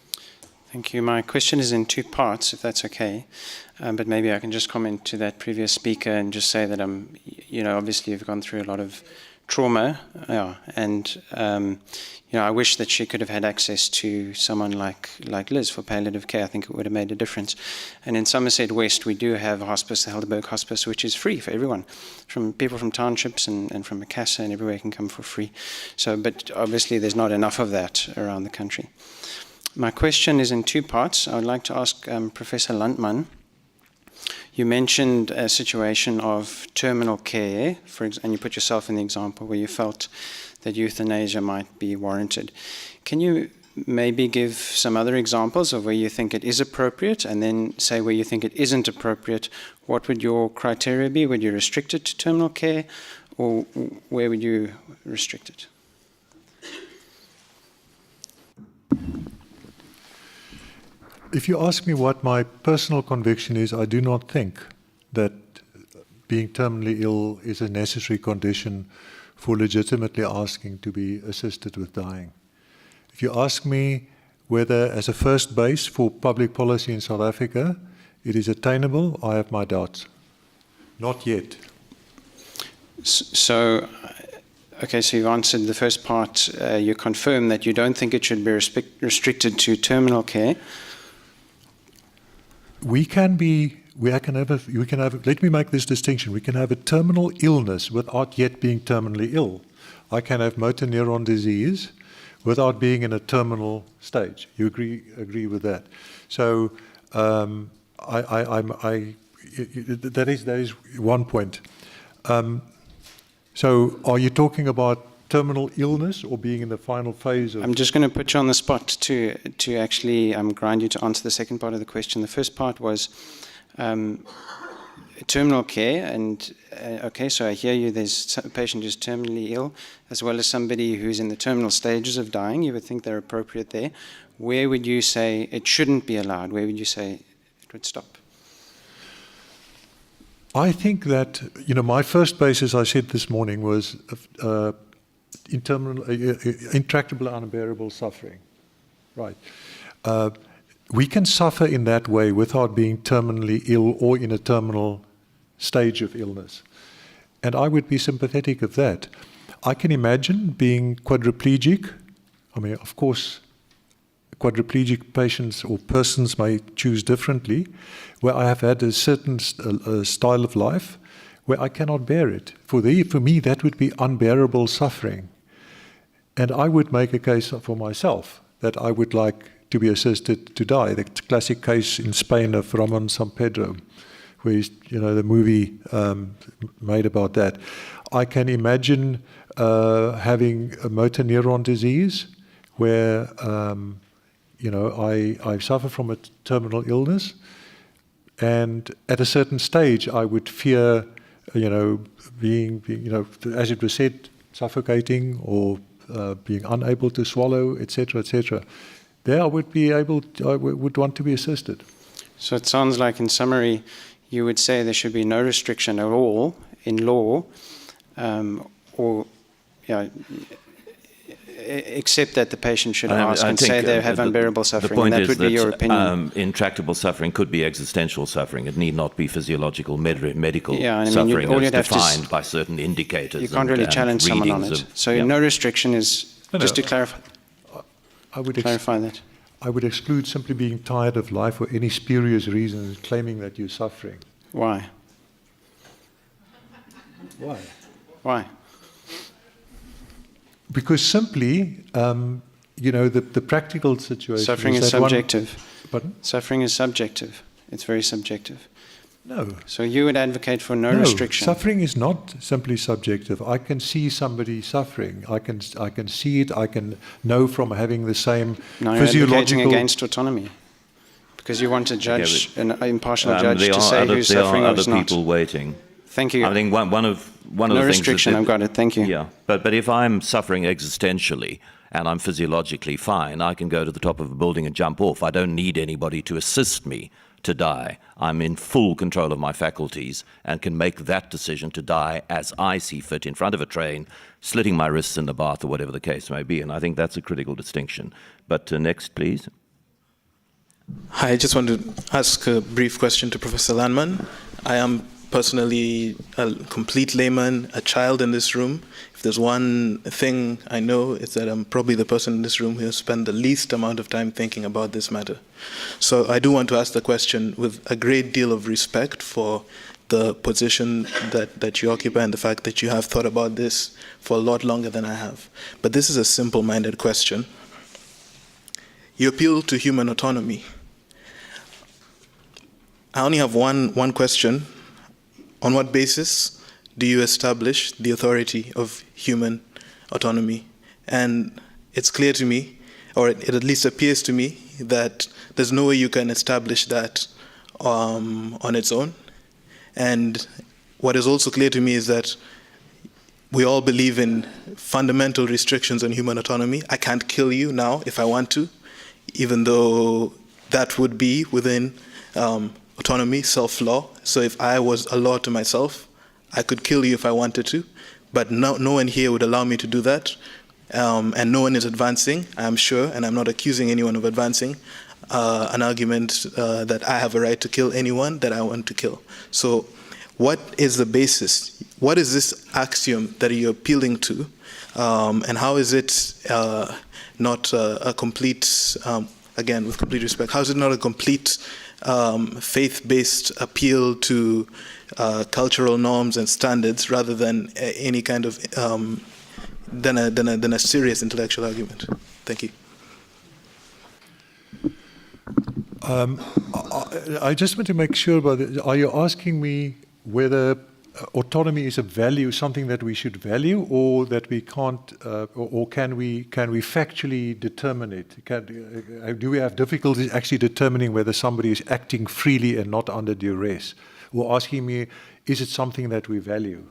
Thank you. My question is in 2 parts, if that's okay. But maybe I can just comment to that previous speaker and just say that obviously you've gone through a lot of trauma, and I wish that she could have had access to someone like Liz for palliative care. I think it would have made a difference. And in Somerset West, we do have a hospice, the Helderberg Hospice, which is free for everyone, from people from townships and from Macassar and everywhere can come for free. But obviously there's not enough of that around the country. My question is in 2 parts. I would like to ask Professor Landman. You mentioned a situation of terminal care, and you put yourself in the example where you felt that euthanasia might be warranted. Can you maybe give some other examples of where you think it is appropriate, and then say where you think it isn't appropriate? What would your criteria be? Would you restrict it to terminal care, or where would you restrict it? If you ask me what my personal conviction is, I do not think that being terminally ill is a necessary condition for legitimately asking to be assisted with dying. If you ask me whether, as a first base for public policy in South Africa, it is attainable, I have my doubts. Not yet. So you've answered the first part. You confirm that you don't think it should be restricted to terminal care. Let me make this distinction. We can have a terminal illness without yet being terminally ill. I can have motor neuron disease without being in a terminal stage. You agree with that? So that is one point. So are you talking about terminal illness or being in the final phase of... I'm just going to put you on the spot to actually grind you to answer the second part of the question. The first part was terminal care, and so I hear you, there's a patient who's terminally ill, as well as somebody who's in the terminal stages of dying. You would think they're appropriate there. Where would you say it shouldn't be allowed? Where would you say it would stop? I think that, my first base, as I said this morning, was intractable, unbearable suffering. Right. We can suffer in that way without being terminally ill or in a terminal stage of illness. And I would be sympathetic of that. I can imagine being quadriplegic. Of course, quadriplegic patients or persons may choose differently, where I have had a certain style of life where I cannot bear it. For me, that would be unbearable suffering. And I would make a case for myself that I would like to be assisted to die. The classic case in Spain of Ramon San Pedro, where the movie made about that. I can imagine having a motor neuron disease where I suffer from a terminal illness, and at a certain stage I would fear being as it was said, suffocating or being unable to swallow, etc., etc. There I would want to be assisted. So it sounds like, in summary, you would say there should be no restriction at all in law, except that the patient should ask and say they have unbearable suffering. The point that would be your opinion. Intractable suffering could be existential suffering. It need not be physiological, medical suffering. Suffering as defined by certain indicators. You can't really challenge someone on it. So no restriction is, just to clarify. I would clarify that. I would exclude simply being tired of life for any spurious reason, claiming that you're suffering. Why? Why? Why? Because simply, the practical situation. Suffering is that one- subjective. Pardon? Suffering is subjective. It's very subjective. No. So you would advocate for no No, restriction. suffering is not simply subjective. I can see somebody suffering. I can see it. I can know from having the same Now you're advocating physiological. against autonomy. Because you want a judge, an impartial judge, there to are say other, who's there suffering are or other who's not. people waiting. Thank you. I think one of No the things restriction, I've got it. Thank you. Yeah, but if I'm suffering existentially and I'm physiologically fine, I can go to the top of a building and jump off. I don't need anybody to assist me to die. I'm in full control of my faculties and can make that decision to die as I see fit in front of a train, slitting my wrists in the bath or whatever the case may be. And I think that's a critical distinction. But next, please. Hi, I just want to ask a brief question to Professor Landman. I am personally a complete layman, a child in this room. If there's one thing I know, it's that I'm probably the person in this room who has spent the least amount of time thinking about this matter. So I do want to ask the question with a great deal of respect for the position that you occupy and the fact that you have thought about this for a lot longer than I have. But this is a simple-minded question. You appeal to human autonomy. I only have one question. On what basis do you establish the authority of human autonomy? And it's clear to me, or it at least appears to me, that there's no way you can establish that on its own. And what is also clear to me is that we all believe in fundamental restrictions on human autonomy. I can't kill you now if I want to, even though that would be within autonomy, self-law. So if I was a law to myself, I could kill you if I wanted to, but no one here would allow me to do that, and no one is advancing, I'm sure, and I'm not accusing anyone of advancing an argument that I have a right to kill anyone that I want to kill. So what is the basis? What is this axiom that you're appealing to, and how is it not a complete, again, with complete respect, how is it not a complete faith-based appeal to cultural norms and standards rather than any kind of than a serious intellectual argument? Thank you. I just want to make sure about it. Are you asking me whether autonomy is a value, something that we should value, or that we can't, or can we factually determine it? Do we have difficulties actually determining whether somebody is acting freely and not under duress? Or asking me, is it something that we value?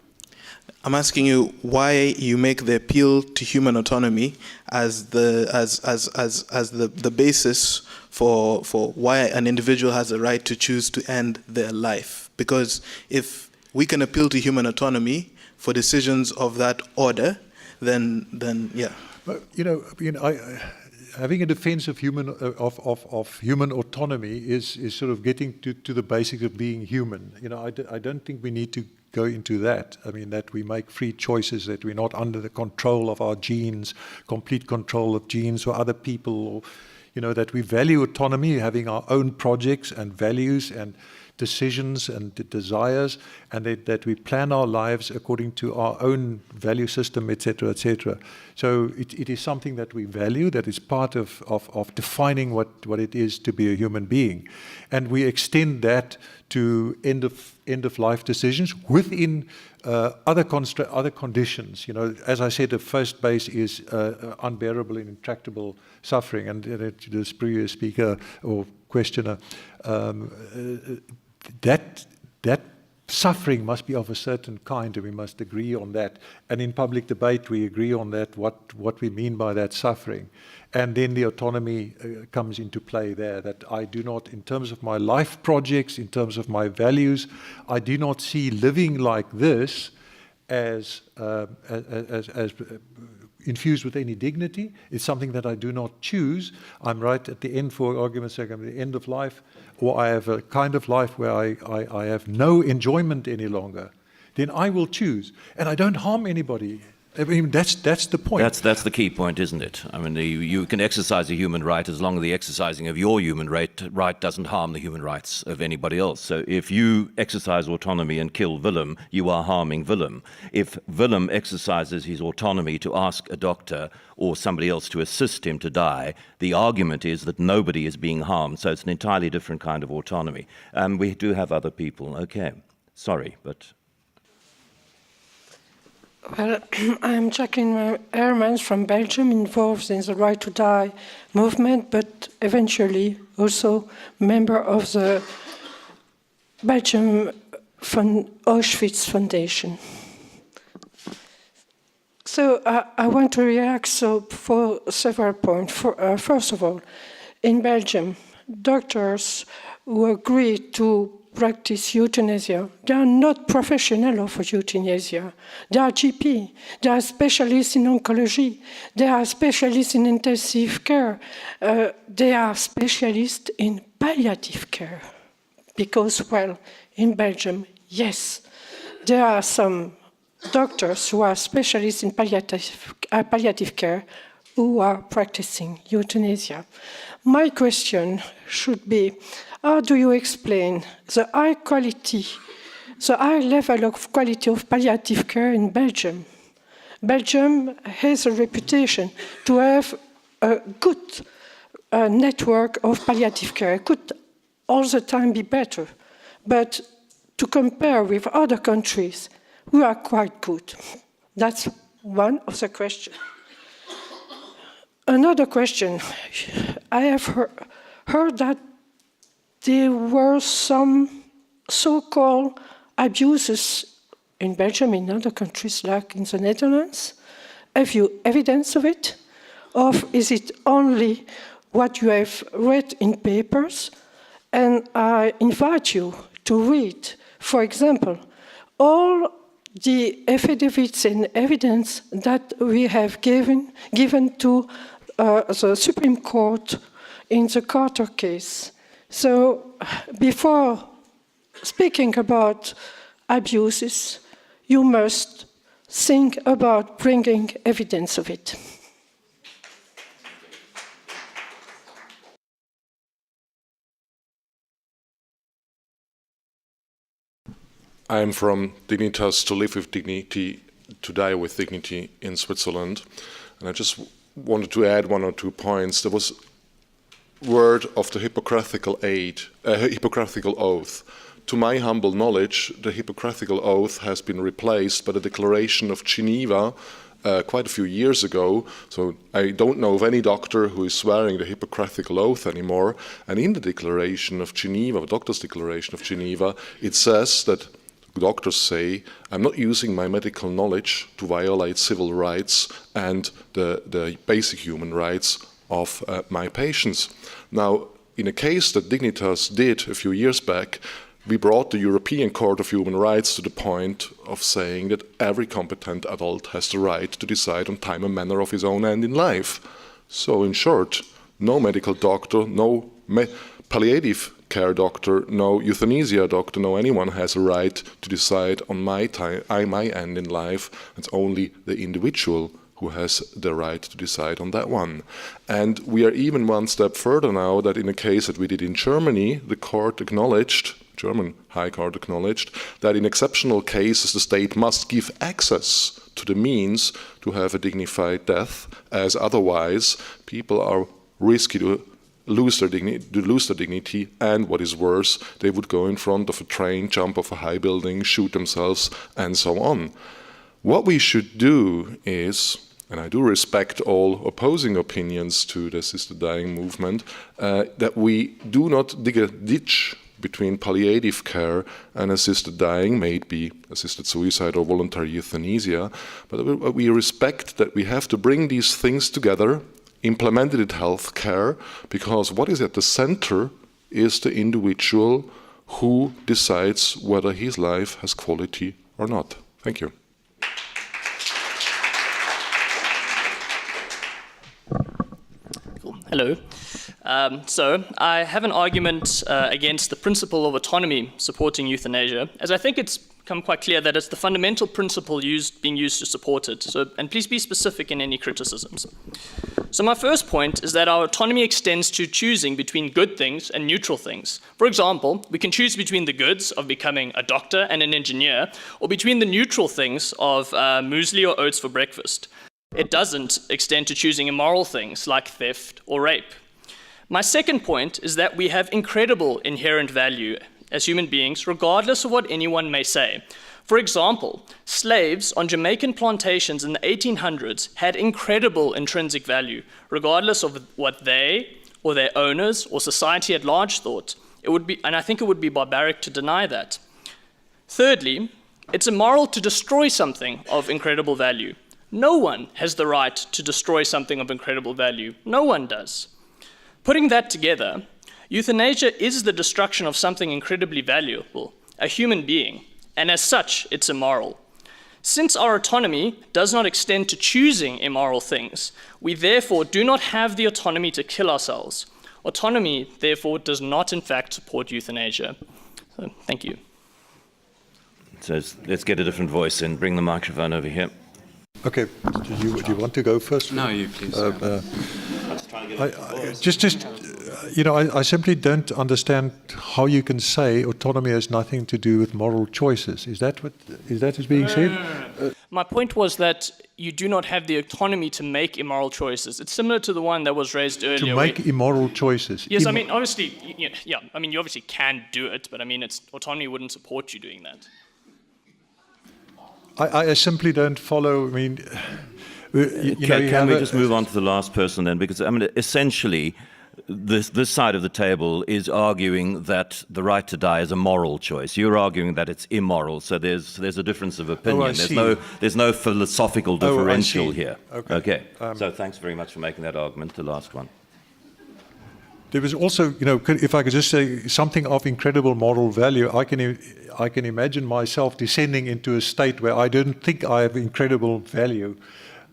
I'm asking you why you make the appeal to human autonomy as the basis for why an individual has a right to choose to end their life. Because if we can appeal to human autonomy for decisions of that order, then yeah. But, having a defense of human autonomy is sort of getting to the basics of being human. I don't think we need to go into that. I mean, that we make free choices, that we're not under the control of our genes, complete control of genes or other people, or, that we value autonomy, having our own projects and values and decisions and desires, and that we plan our lives according to our own value system, etc., etc. So it is something that we value, that is part of defining what it is to be a human being. And we extend that to end of life decisions within other conditions. As I said, the first base is unbearable and intractable suffering. And this previous speaker or questioner, that suffering must be of a certain kind, and we must agree on that. And in public debate, we agree on that, what we mean by that suffering. And then the autonomy comes into play there, that I do not, in terms of my life projects, in terms of my values, I do not see living like this as infused with any dignity. It's something that I do not choose. I'm right at the end, for argument's sake, I'm at the end of life, or I have a kind of life where I have no enjoyment any longer. Then I will choose. And I don't harm anybody. I mean, that's the point. That's the key point, isn't it? I mean, you can exercise a human right as long as the exercising of your human right doesn't harm the human rights of anybody else. So if you exercise autonomy and kill Willem, you are harming Willem. If Willem exercises his autonomy to ask a doctor or somebody else to assist him to die, the argument is that nobody is being harmed. So it's an entirely different kind of autonomy. We do have other people. Okay. Sorry, but... Well, I'm Jacqueline Hermans from Belgium, involved in the Right to Die movement, but eventually also member of the Belgium Auschwitz Foundation. So I want to react for several points. First of all, in Belgium, doctors who agree to practice euthanasia, they are not professionals of euthanasia. They are GP, they are specialists in oncology, they are specialists in intensive care, they are specialists in palliative care. Because, well, in Belgium, yes, there are some doctors who are specialists in palliative care who are practicing euthanasia. My question should be, how do you explain the high quality, the high level of quality of palliative care in Belgium? Belgium has a reputation to have a good network of palliative care. It could all the time be better, but to compare with other countries, we are quite good. That's one of the questions. Another question, I have heard that there were some so-called abuses in Belgium, in other countries like in the Netherlands. Have you evidence of it? Or is it only what you have read in papers? And I invite you to read, for example, all the affidavits and evidence that we have given to the Supreme Court in the Carter case. So before speaking about abuses, you must think about bringing evidence of it. I am from Dignitas to live with dignity, to die with dignity in Switzerland. And I just wanted to add 1 or 2 points. There was word of the Hippocratical oath. To my humble knowledge, the Hippocratical oath has been replaced by the Declaration of Geneva quite a few years ago. So I don't know of any doctor who is swearing the Hippocratical oath anymore. And in the Declaration of Geneva, the Doctor's Declaration of Geneva, it says that doctors say, I'm not using my medical knowledge to violate civil rights and the basic human rights of my patients. Now, in a case that Dignitas did a few years back, we brought the European Court of Human Rights to the point of saying that every competent adult has the right to decide on time and manner of his own end in life. So, in short, no medical doctor, no palliative care doctor, no euthanasia doctor, no anyone has a right to decide on my end in life. It's only the individual who has the right to decide on that one. And we are even one step further now, that in a case that we did in Germany, the court acknowledged, German High Court acknowledged, that in exceptional cases the state must give access to the means to have a dignified death, as otherwise people are risky to lose their dignity, and what is worse, they would go in front of a train, jump off a high building, shoot themselves, and so on. What we should do is, and I do respect all opposing opinions to the assisted dying movement, that we do not dig a ditch between palliative care and assisted dying, may it be assisted suicide or voluntary euthanasia, but we respect that we have to bring these things together, implemented in health care, because what is at the center is the individual who decides whether his life has quality or not. Thank you. Cool. Hello. So I have an argument against the principle of autonomy supporting euthanasia, as I think it's become quite clear that it's the fundamental principle being used to support it. So, and please be specific in any criticisms. So my first point is that our autonomy extends to choosing between good things and neutral things. For example, we can choose between the goods of becoming a doctor and an engineer, or between the neutral things of muesli or oats for breakfast. It doesn't extend to choosing immoral things like theft or rape. My second point is that we have incredible inherent value as human beings, regardless of what anyone may say. For example, slaves on Jamaican plantations in the 1800s had incredible intrinsic value, regardless of what they or their owners or society at large thought. And I think it would be barbaric to deny that. Thirdly, it's immoral to destroy something of incredible value. No one has the right to destroy something of incredible value. No one does. Putting that together, euthanasia is the destruction of something incredibly valuable, a human being, and as such, it's immoral. Since our autonomy does not extend to choosing immoral things, we therefore do not have the autonomy to kill ourselves. Autonomy, therefore, does not in fact support euthanasia. So, thank you. So let's get a different voice in. Bring the microphone over here. Okay, do you want to go first? No, you please. I simply don't understand how you can say autonomy has nothing to do with moral choices. Is that what's being said? My point was that you do not have the autonomy to make immoral choices. It's similar to the one that was raised earlier. To make immoral choices. Yes, I mean, obviously, yeah. I mean, you obviously can do it, but I mean, autonomy wouldn't support you doing that. I simply don't follow. I mean, can we just move on to the last person then? Because I mean, essentially, this side of the table is arguing that the right to die is a moral choice. You're arguing that it's immoral. So there's a difference of opinion. There's no philosophical differential here. Okay. So thanks very much for making that argument. The last one. There was also, if I could just say something of incredible moral value, I can imagine myself descending into a state where I don't think I have incredible value.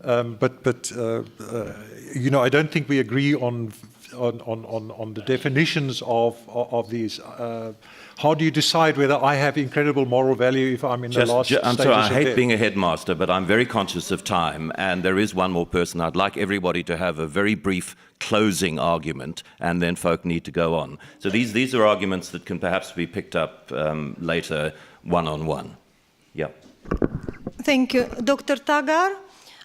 But I don't think we agree on the definitions of these. How do you decide whether I have incredible moral value if I'm in the last stages I'm sorry, I of hate death? being a headmaster, but I'm very conscious of time, and there is one more person. I'd like everybody to have a very brief closing argument, and then folk need to go on. So these are arguments that can perhaps be picked up later one-on-one. Yeah. Thank you. Dr. Tagar.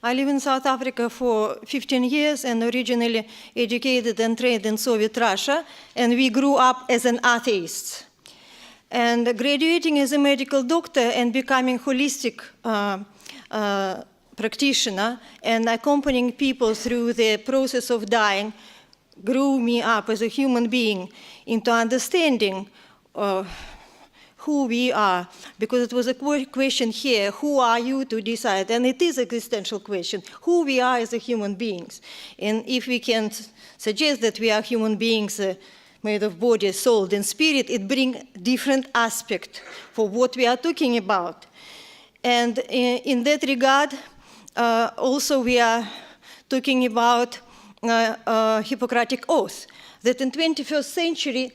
I live in South Africa for 15 years and originally educated and trained in Soviet Russia, and we grew up as an atheist. And graduating as a medical doctor and becoming holistic practitioner and accompanying people through the process of dying grew me up as a human being into understanding who we are, because it was a question here, who are you to decide? And it is an existential question, who we are as a human beings. And if we can suggest that we are human beings made of body, soul, and spirit, it brings different aspect for what we are talking about. And in that regard, also we are talking about Hippocratic Oath, that in 21st century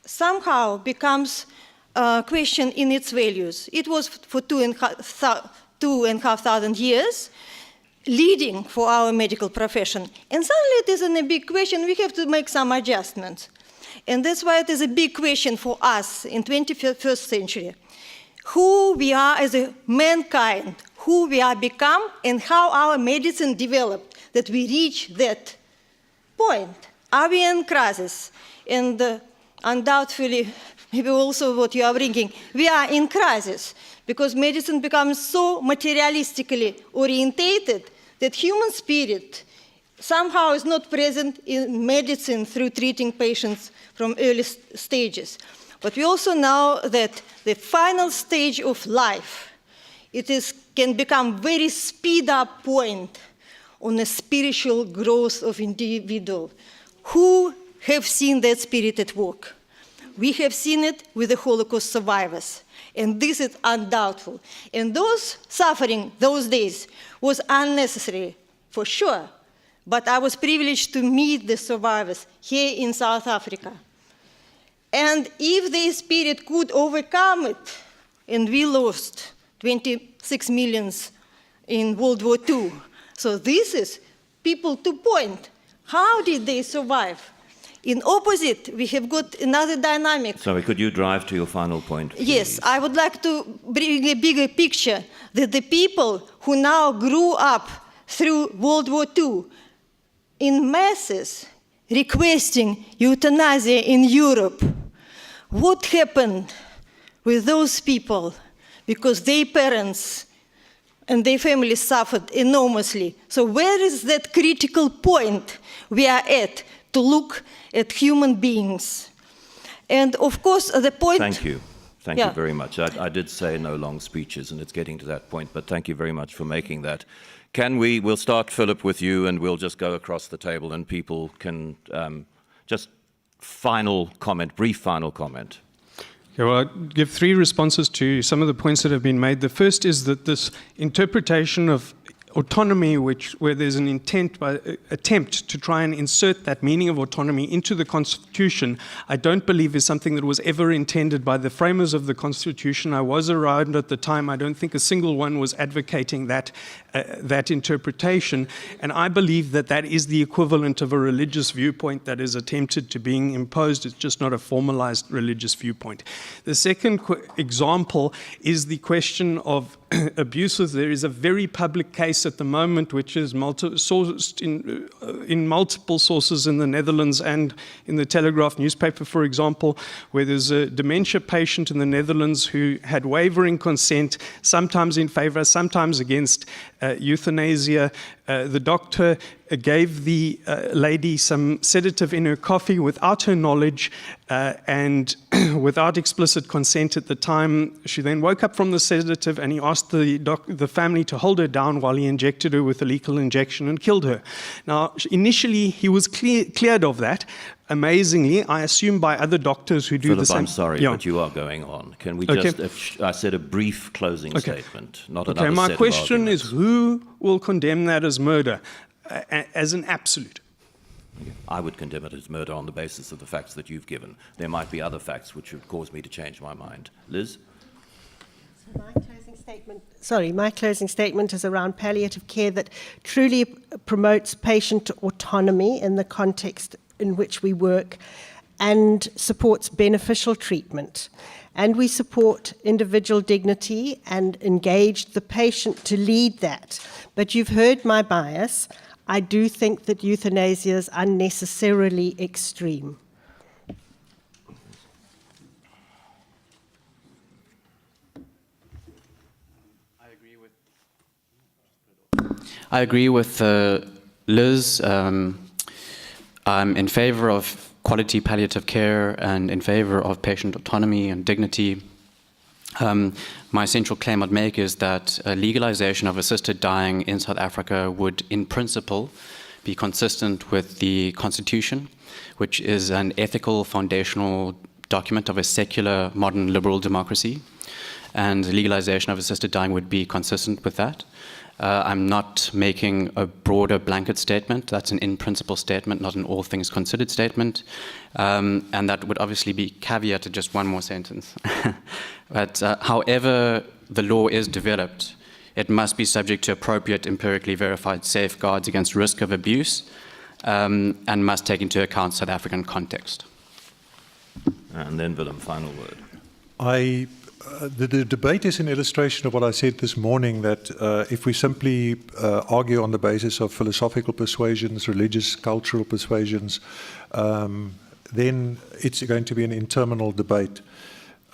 somehow becomes question in its values. It was for 2,500 years, leading for our medical profession. And suddenly it is a big question, we have to make some adjustments. And that's why it is a big question for us in 21st century. Who we are as a mankind, who we are become, and how our medicine developed, that we reach that point. Are we in crisis? And undoubtedly, maybe also what you are bringing, we are in crisis because medicine becomes so materialistically orientated that human spirit somehow is not present in medicine through treating patients from early stages. But we also know that the final stage of life, can become very speed up point on the spiritual growth of individual. Who have seen that spirit at work? We have seen it with the Holocaust survivors, and this is undoubtful. And those suffering those days was unnecessary, for sure, but I was privileged to meet the survivors here in South Africa. And if the spirit could overcome it, and we lost 26 millions in World War II. So this is people to point. How did they survive? In opposite, we have got another dynamic. Sorry, could you drive to your final point, please? Yes, I would like to bring a bigger picture that the people who now grew up through World War II in masses requesting euthanasia in Europe, what happened with those people? Because their parents and their families suffered enormously. So where is that critical point we are at to look at human beings? And of course, the point... Thank you. Thank you very much. I did say no long speeches, and it's getting to that point, but thank you very much for making that. We'll start, Philip, with you, and we'll just go across the table, and people can just brief final comment. Okay, well, I'll give three responses to some of the points that have been made. The first is that this interpretation of autonomy, where there's an attempt to try and insert that meaning of autonomy into the Constitution, I don't believe is something that was ever intended by the framers of the Constitution. I was around at the time. I don't think a single one was advocating that interpretation. And I believe that that is the equivalent of a religious viewpoint that is attempted to being imposed. It's just not a formalized religious viewpoint. The second example is the question of abuses. There is a very public case at the moment, which is sourced in multiple sources in the Netherlands and in the Telegraph newspaper, for example, where there's a dementia patient in the Netherlands who had wavering consent, sometimes in favor, sometimes against euthanasia. The doctor gave the lady some sedative in her coffee without her knowledge and without explicit consent at the time. She then woke up from the sedative and he asked the family to hold her down while he injected her with a lethal injection and killed her. Now, initially he was cleared of that. Amazingly, I assume by other doctors who do Philip, the same. I'm sorry, but you are going on. Can we just, I said a brief closing statement, not another set of my question arguments. is, who will condemn that as murder, as an absolute? I would condemn it as murder on the basis of the facts that you've given. There might be other facts which would cause me to change my mind. Liz? My closing statement is around palliative care that truly promotes patient autonomy in the context in which we work and supports beneficial treatment. And we support individual dignity and engage the patient to lead that. But you've heard my bias. I do think that euthanasia is unnecessarily extreme. I agree with Liz. I'm in favor of quality palliative care and in favor of patient autonomy and dignity. My central claim I'd make is that legalization of assisted dying in South Africa would, in principle, be consistent with the Constitution, which is an ethical foundational document of a secular, modern, liberal democracy. And legalization of assisted dying would be consistent with that. I'm not making a broader blanket statement. That's an in-principle statement, not an all things considered statement. And that would obviously be caveated just one more sentence. But however the law is developed, it must be subject to appropriate empirically verified safeguards against risk of abuse and must take into account South African context. And then Willem, final word. The debate is an illustration of what I said this morning, that if we simply argue on the basis of philosophical persuasions, religious, cultural persuasions, then it's going to be an interminable debate.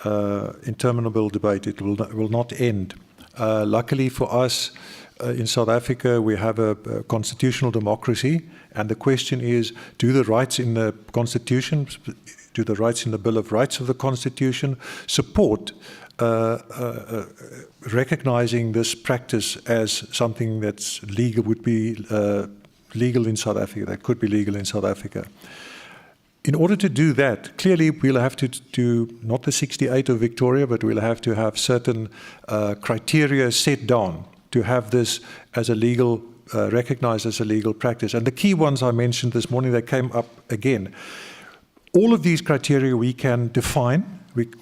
It will not end. Luckily for us, in South Africa, we have a constitutional democracy, and the question is, do the rights in the Constitution, do the rights in the Bill of Rights of the Constitution support recognizing this practice as something that's legal, would be legal in South Africa, that could be legal in South Africa. In order to do that, clearly we'll have to do not the 68 of Victoria, but we'll have to have certain criteria set down to have this as a legal, recognized as a legal practice. And the key ones I mentioned this morning, they came up again. All of these criteria we can define,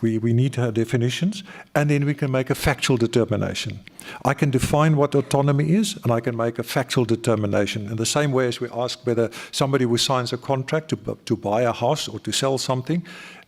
we need to have definitions, and then we can make a factual determination. I can define what autonomy is, and I can make a factual determination. In the same way as we ask whether somebody who signs a contract to buy a house or to sell something,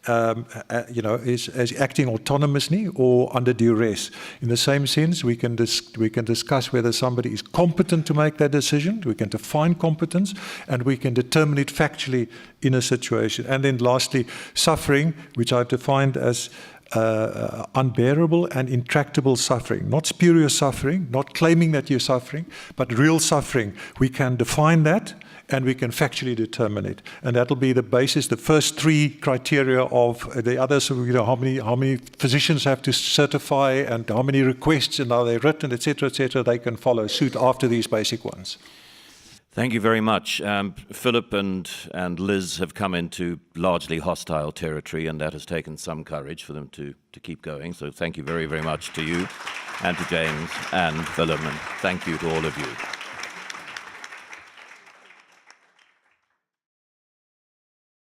is acting autonomously or under duress. In the same sense, we can discuss whether somebody is competent to make that decision. We can define competence, and we can determine it factually in a situation. And then lastly, suffering, which I've defined as unbearable and intractable suffering, not spurious suffering, not claiming that you're suffering, but real suffering. We can define that, and we can factually determine it. And that'll be the basis, the first three criteria of the others, how many physicians have to certify, and how many requests, and are they written, etc., they can follow suit after these basic ones. Thank you very much. Philip and Liz have come into largely hostile territory, and that has taken some courage for them to keep going. So thank you very, very much to you, and to James and Willem, and thank you to all of you.